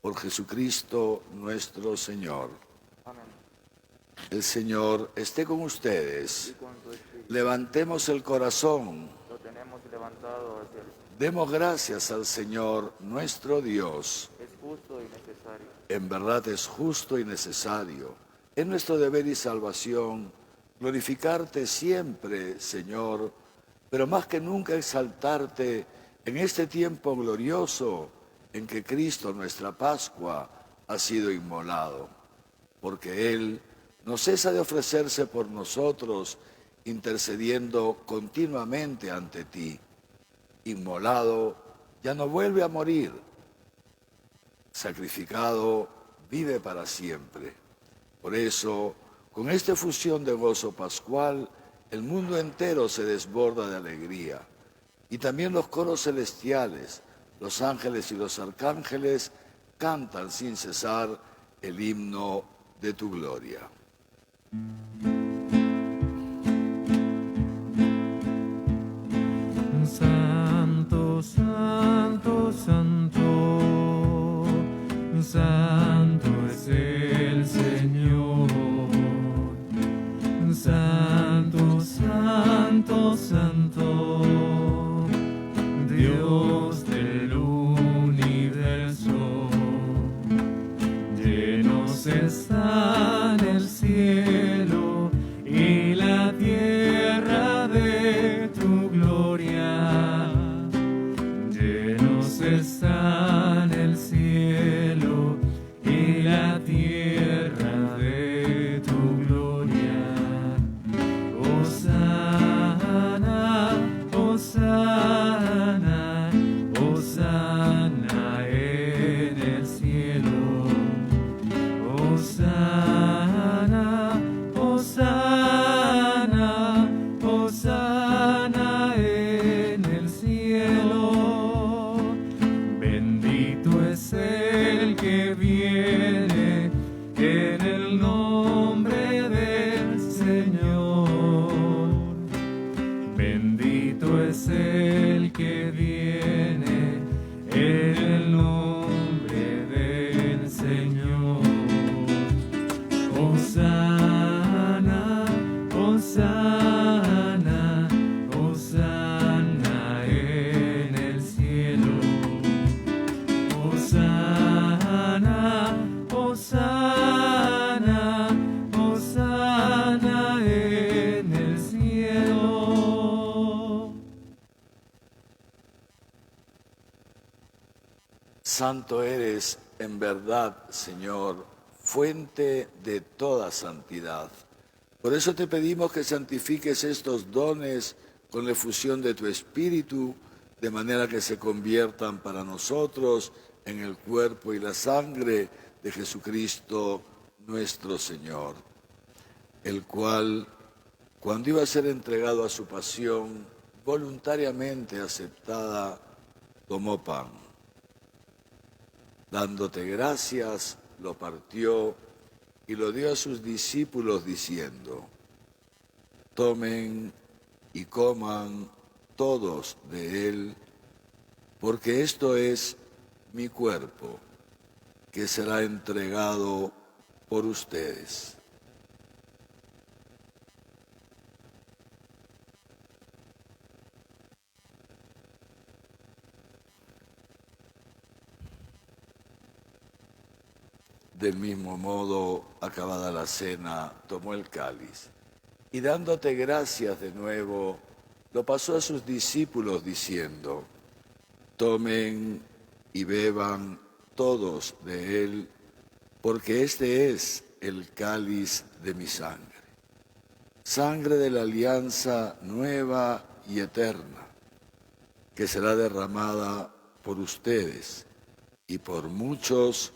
Por Jesucristo nuestro Señor. Amén. El Señor esté con ustedes. Y con tu espíritu. Levantemos el corazón. Lo tenemos levantado hacia el Señor. Demos gracias al Señor nuestro Dios. Es justo y necesario. En verdad es justo y necesario. Es nuestro deber y salvación glorificarte siempre, Señor, pero más que nunca exaltarte en este tiempo glorioso en que Cristo, nuestra Pascua, ha sido inmolado, porque Él no cesa de ofrecerse por nosotros, intercediendo continuamente ante ti. Inmolado, ya no vuelve a morir. Sacrificado, vive para siempre. Por eso, con esta efusión de gozo pascual, el mundo entero se desborda de alegría. Y también los coros celestiales, los ángeles y los arcángeles cantan sin cesar el himno de tu gloria. Santo, santo, santo, santo es el Señor. Santo, santo, santo, Dios del universo. Llenos están el cielo y la tierra de tu gloria. Llenos están el cielo y la tierra de tu gloria. Hosana, hosana, hosana en el cielo. Hosana, hosana, hosana en el cielo. Bendito es el que viene en el nombre del Señor. Bendito es el que viene en el nombre del Señor. Hosana, hosana, hosana en el cielo. Hosana, hosana, hosana en el cielo. Santo eres en verdad, Señor, fuente de toda santidad. Por eso te pedimos que santifiques estos dones con la efusión de tu Espíritu, de manera que se conviertan para nosotros en el cuerpo y la sangre de Jesucristo nuestro Señor, el cual, cuando iba a ser entregado a su pasión, voluntariamente aceptada, tomó pan. Dándote gracias, lo partió y lo dio a sus discípulos diciendo: tomen y coman todos de él, porque esto es mi cuerpo, que será entregado por ustedes. Del mismo modo, acabada la cena, tomó el cáliz y dándote gracias de nuevo, lo pasó a sus discípulos diciendo: tomen y beban todos de él, porque este es el cáliz de mi sangre, sangre de la alianza nueva y eterna, que será derramada por ustedes y por muchos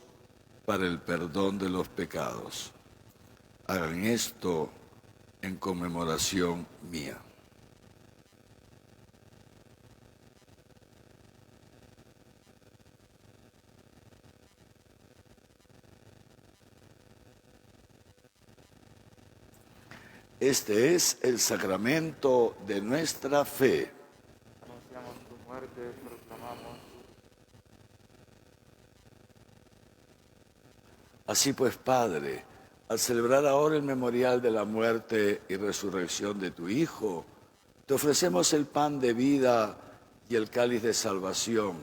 para el perdón de los pecados. Hagan esto en conmemoración mía. Este es el sacramento de nuestra fe. Anunciamos tu muerte, proclamamos Así pues, Padre, al celebrar ahora el memorial de la muerte y resurrección de tu Hijo, te ofrecemos el pan de vida y el cáliz de salvación,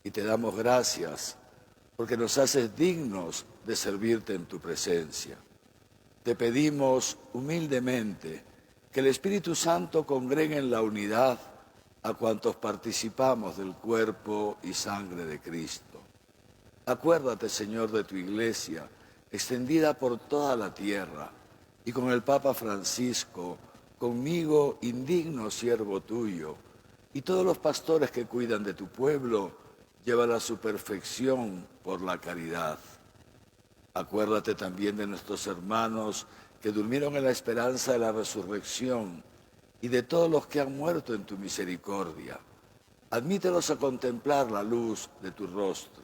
y te damos gracias porque nos haces dignos de servirte en tu presencia. Te pedimos humildemente que el Espíritu Santo congregue en la unidad a cuantos participamos del cuerpo y sangre de Cristo. Acuérdate, Señor, de tu Iglesia, extendida por toda la tierra, y con el Papa Francisco, conmigo, indigno siervo tuyo, y todos los pastores que cuidan de tu pueblo, llévala a su perfección por la caridad. Acuérdate también de nuestros hermanos que durmieron en la esperanza de la resurrección y de todos los que han muerto en tu misericordia. Admítelos a contemplar la luz de tu rostro.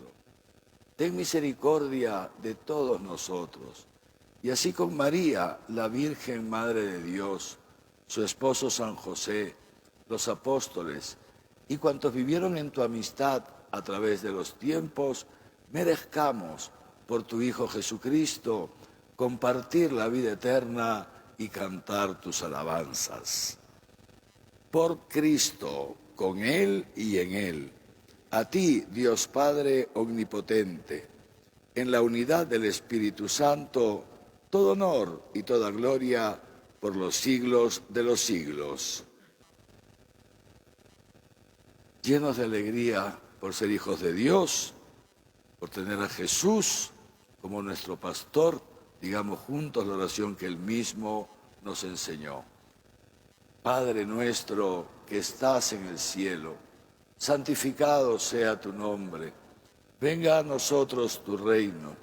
Ten misericordia de todos nosotros. Y así con María, la Virgen Madre de Dios, su esposo San José, los apóstoles y cuantos vivieron en tu amistad a través de los tiempos, merezcamos por tu Hijo Jesucristo compartir la vida eterna y cantar tus alabanzas. Por Cristo, con Él y en Él, a ti, Dios Padre omnipotente, en la unidad del Espíritu Santo, todo honor y toda gloria por los siglos de los siglos. Llenos de alegría por ser hijos de Dios, por tener a Jesús como nuestro pastor, digamos juntos la oración que Él mismo nos enseñó. Padre nuestro que estás en el cielo, santificado sea tu nombre. Venga a nosotros tu reino.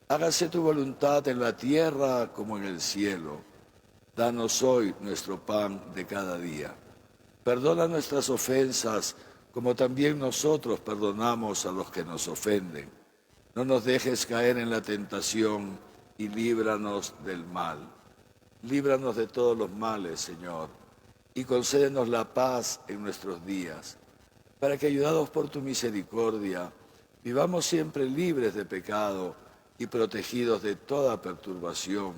Hágase tu voluntad en la tierra como en el cielo. Danos hoy nuestro pan de cada día. Perdona nuestras ofensas, como también nosotros perdonamos a los que nos ofenden. No nos dejes caer en la tentación y líbranos del mal. Líbranos de todos los males, Señor, y concédenos la paz en nuestros días, para que, ayudados por tu misericordia, vivamos siempre libres de pecado y protegidos de toda perturbación,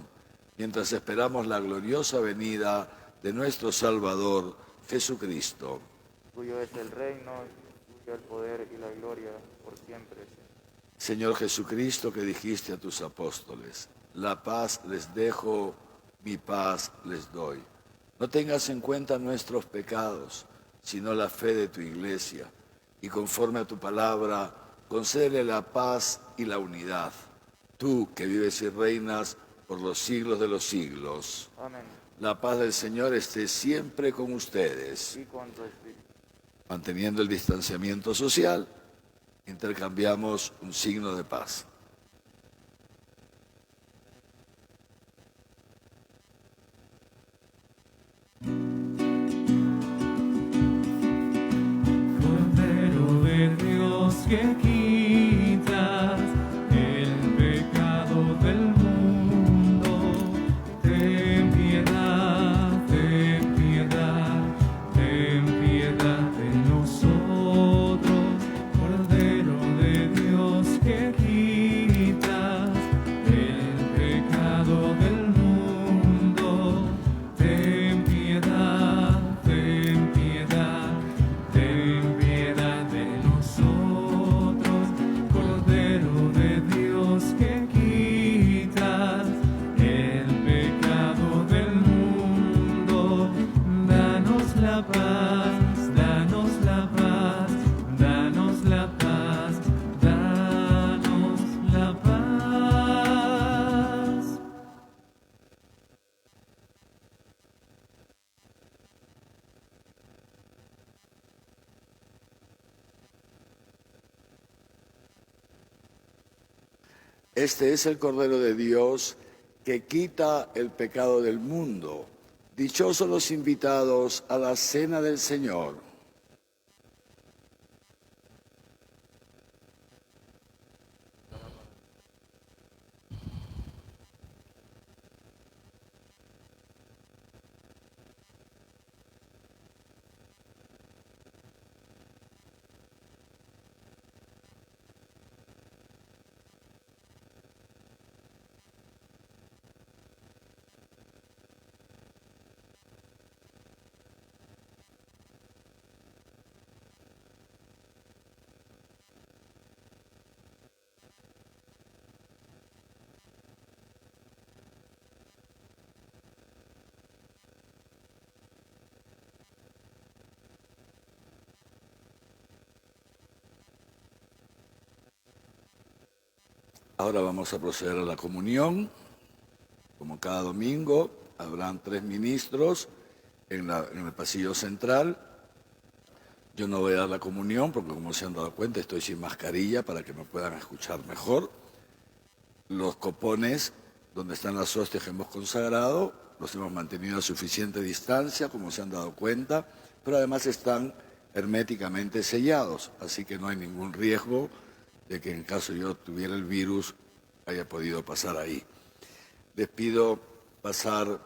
mientras esperamos la gloriosa venida de nuestro Salvador, Jesucristo. tuyo es el reino, tuyo el poder y la gloria por siempre. Señor Jesucristo, que dijiste a tus apóstoles, la paz les dejo, mi paz les doy. No tengas en cuenta nuestros pecados, sino la fe de tu Iglesia, y conforme a tu palabra, concédele la paz y la unidad. Tú, que vives y reinas por los siglos de los siglos. Amén. La paz del Señor esté siempre con ustedes. Y con tu espíritu. Manteniendo el distanciamiento social, intercambiamos un signo de paz. Cordero de Dios que quitas el pecado del mundo, ten piedad, ten piedad, ten piedad de nosotros. Cordero de Dios que quitas el pecado del mundo, ten piedad, ten piedad, ten piedad de nosotros. Cordero de Dios que quitas el pecado del mundo, danos la paz, danos la paz, danos la paz, danos la paz. Este es el Cordero de Dios que quita el pecado del mundo. Dichosos los invitados a la cena del Señor. Ahora vamos a proceder a la comunión. Como cada domingo, habrán 3 ministros en el pasillo central. Yo no voy a dar la comunión porque, como se han dado cuenta, estoy sin mascarilla para que me puedan escuchar mejor. Los copones donde están las hostias que hemos consagrado los hemos mantenido a suficiente distancia, como se han dado cuenta, pero además están herméticamente sellados, así que no hay ningún riesgo de que en caso yo tuviera el virus haya podido pasar ahí. Les pido pasar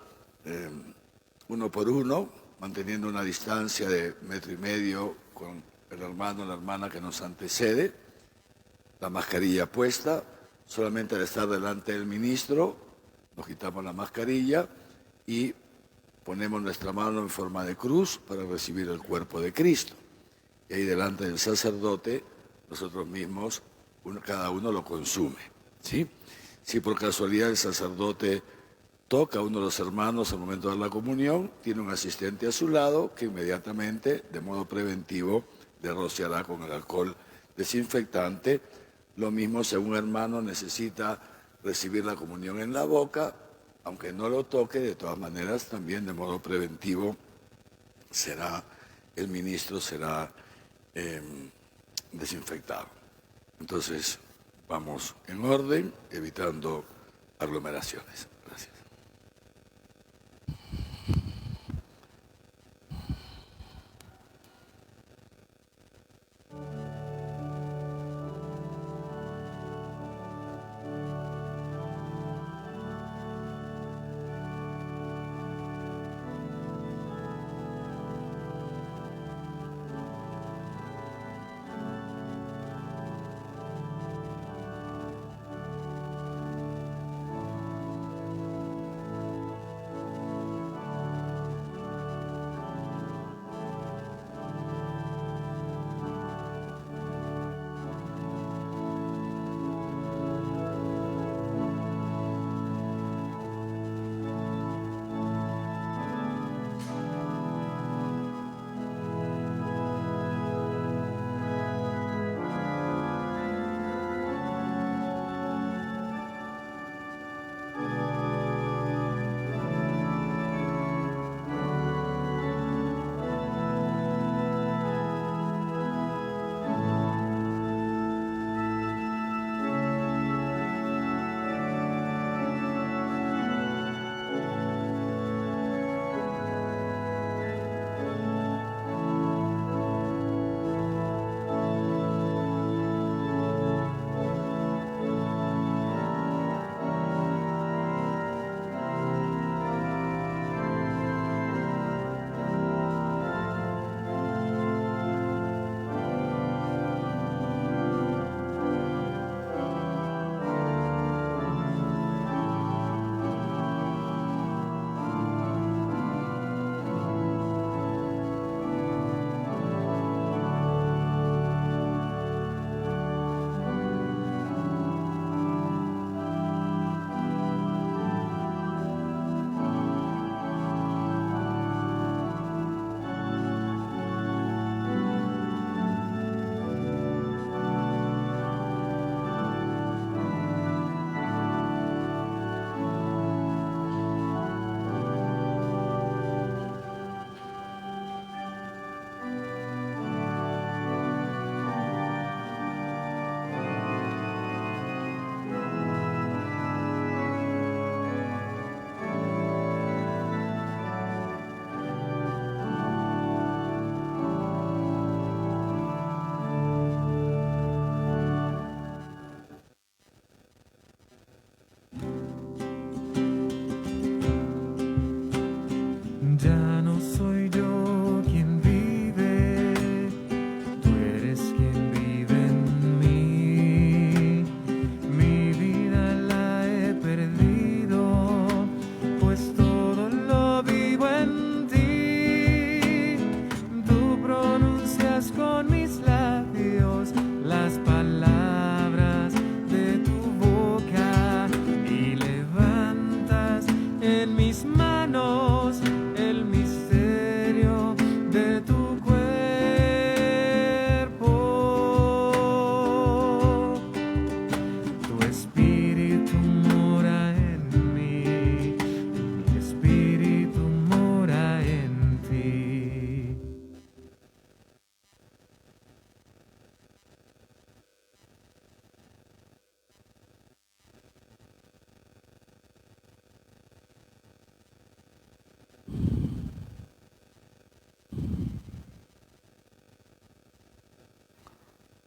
uno por uno, manteniendo una distancia de 1,5 metros con el hermano o la hermana que nos antecede, la mascarilla puesta. Solamente al estar delante del ministro nos quitamos la mascarilla y ponemos nuestra mano en forma de cruz para recibir el cuerpo de Cristo. Y ahí delante del sacerdote nosotros mismos, cada uno lo consume, ¿sí? Si por casualidad el sacerdote toca a uno de los hermanos al momento de la comunión, tiene un asistente a su lado que inmediatamente, de modo preventivo, le rociará con el alcohol desinfectante. Lo mismo si un hermano necesita recibir la comunión en la boca, aunque no lo toque, de todas maneras también de modo preventivo el ministro será desinfectado. Entonces, vamos en orden, evitando aglomeraciones. Gracias.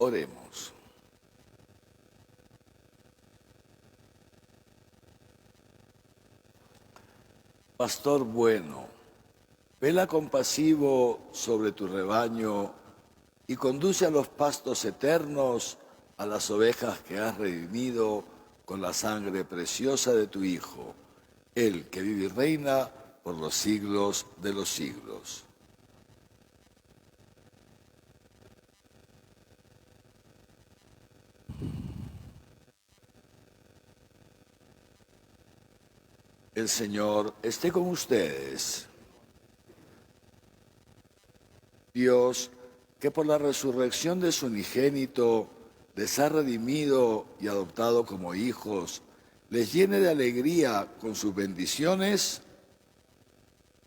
Oremos. Pastor bueno, vela compasivo sobre tu rebaño y conduce a los pastos eternos a las ovejas que has redimido con la sangre preciosa de tu Hijo, Él que vive y reina por los siglos de los siglos. El Señor esté con ustedes. Dios, que por la resurrección de su unigénito les ha redimido y adoptado como hijos, les llene de alegría con sus bendiciones,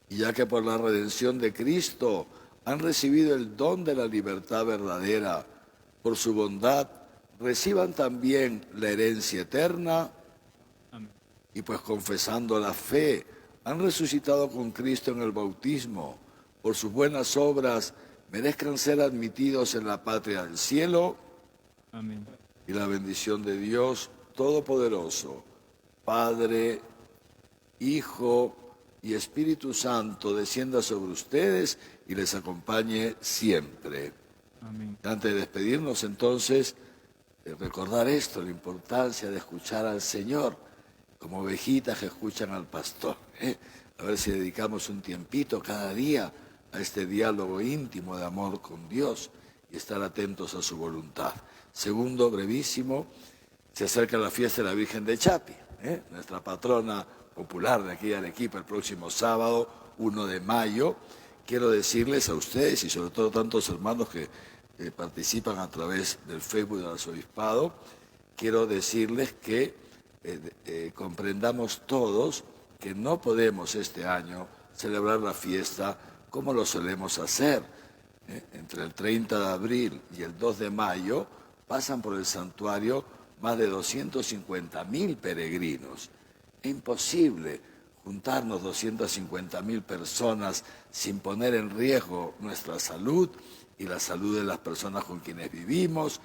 y ya que por la redención de Cristo han recibido el don de la libertad verdadera, por su bondad reciban también la herencia eterna. Y pues confesando la fe, han resucitado con Cristo en el bautismo. Por sus buenas obras merezcan ser admitidos en la patria del cielo. Amén. Y la bendición de Dios Todopoderoso, Padre, Hijo y Espíritu Santo, descienda sobre ustedes y les acompañe siempre. Amén. Antes de despedirnos, entonces, recordar esto, la importancia de escuchar al Señor, como ovejitas que escuchan al pastor. A ver si dedicamos un tiempito cada día a este diálogo íntimo de amor con Dios y estar atentos a su voluntad. Segundo, brevísimo, se acerca la fiesta de la Virgen de Chapi, nuestra patrona popular de aquí de Arequipa, el próximo sábado, 1 de mayo. Quiero decirles a ustedes y sobre todo a tantos hermanos que participan a través del Facebook del Arzobispado, quiero decirles que comprendamos todos que no podemos este año celebrar la fiesta como lo solemos hacer. Entre el 30 de abril y el 2 de mayo pasan por el santuario más de 250.000 peregrinos. Es imposible juntarnos 250.000 personas sin poner en riesgo nuestra salud y la salud de las personas con quienes vivimos,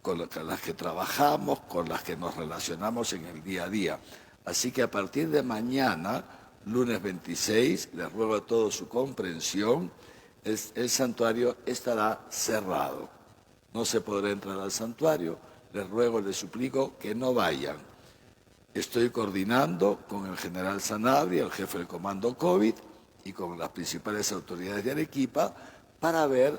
con las que trabajamos, con las que nos relacionamos en el día a día. Así que a partir de mañana, lunes 26, les ruego a todos su comprensión, el santuario estará cerrado. No se podrá entrar al santuario, les ruego, les suplico que no vayan. Estoy coordinando con el general Sanabria, el jefe del comando COVID, y con las principales autoridades de Arequipa para ver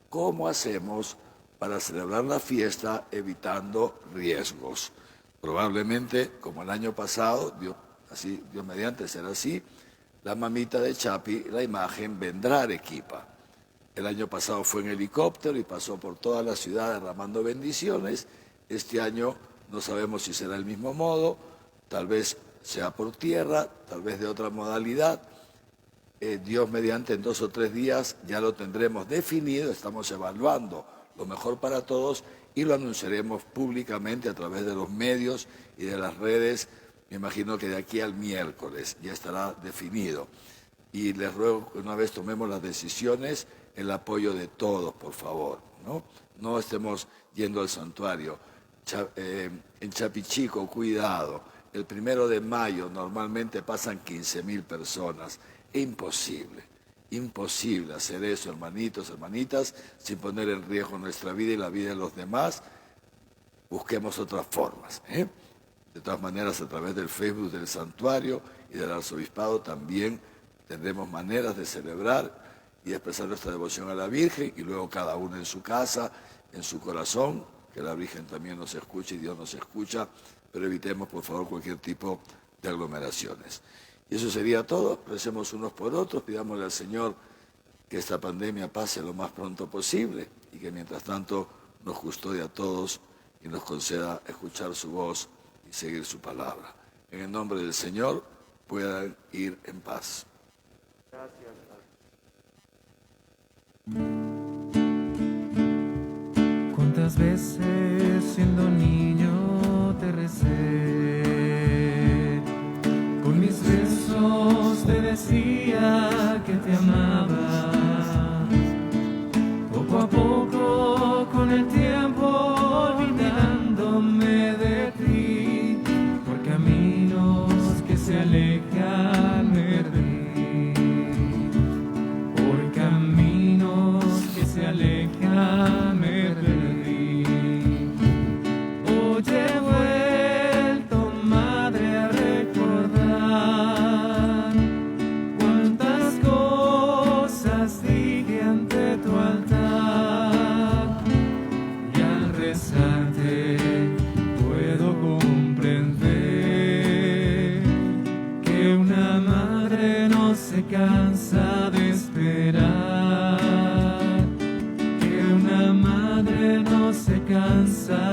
cómo hacemos para celebrar la fiesta evitando riesgos. Probablemente, como el año pasado, Dios mediante será así, la mamita de Chapi, la imagen, vendrá a Arequipa. El año pasado fue en helicóptero y pasó por toda la ciudad derramando bendiciones. Este año no sabemos si será el mismo modo, tal vez sea por tierra, tal vez de otra modalidad. Dios mediante en 2 o 3 días ya lo tendremos definido, estamos evaluando lo mejor para todos y lo anunciaremos públicamente a través de los medios y de las redes. Me imagino que de aquí al miércoles ya estará definido. Y les ruego que una vez tomemos las decisiones, el apoyo de todos, por favor, ¿no? No estemos yendo al santuario. En Chapichico, cuidado. El 1 de mayo normalmente pasan 15.000 personas. Imposible hacer eso, hermanitos, hermanitas, sin poner en riesgo nuestra vida y la vida de los demás. Busquemos otras formas. De todas maneras, a través del Facebook del santuario y del arzobispado también tendremos maneras de celebrar y de expresar nuestra devoción a la Virgen, y luego cada uno en su casa, en su corazón, que la Virgen también nos escuche y Dios nos escucha, pero evitemos, por favor, cualquier tipo de aglomeraciones. Y eso sería todo. Recemos unos por otros, pidámosle al Señor que esta pandemia pase lo más pronto posible y que mientras tanto nos custodie a todos y nos conceda escuchar su voz y seguir su palabra. En el nombre del Señor, puedan ir en paz. Gracias. ¿Cuántas veces siendo niño te recé? Con mis besos te decía que te amaba. Poco a poco, con el tiempo besarte puedo comprender que una madre no se cansa de esperar, que una madre no se cansa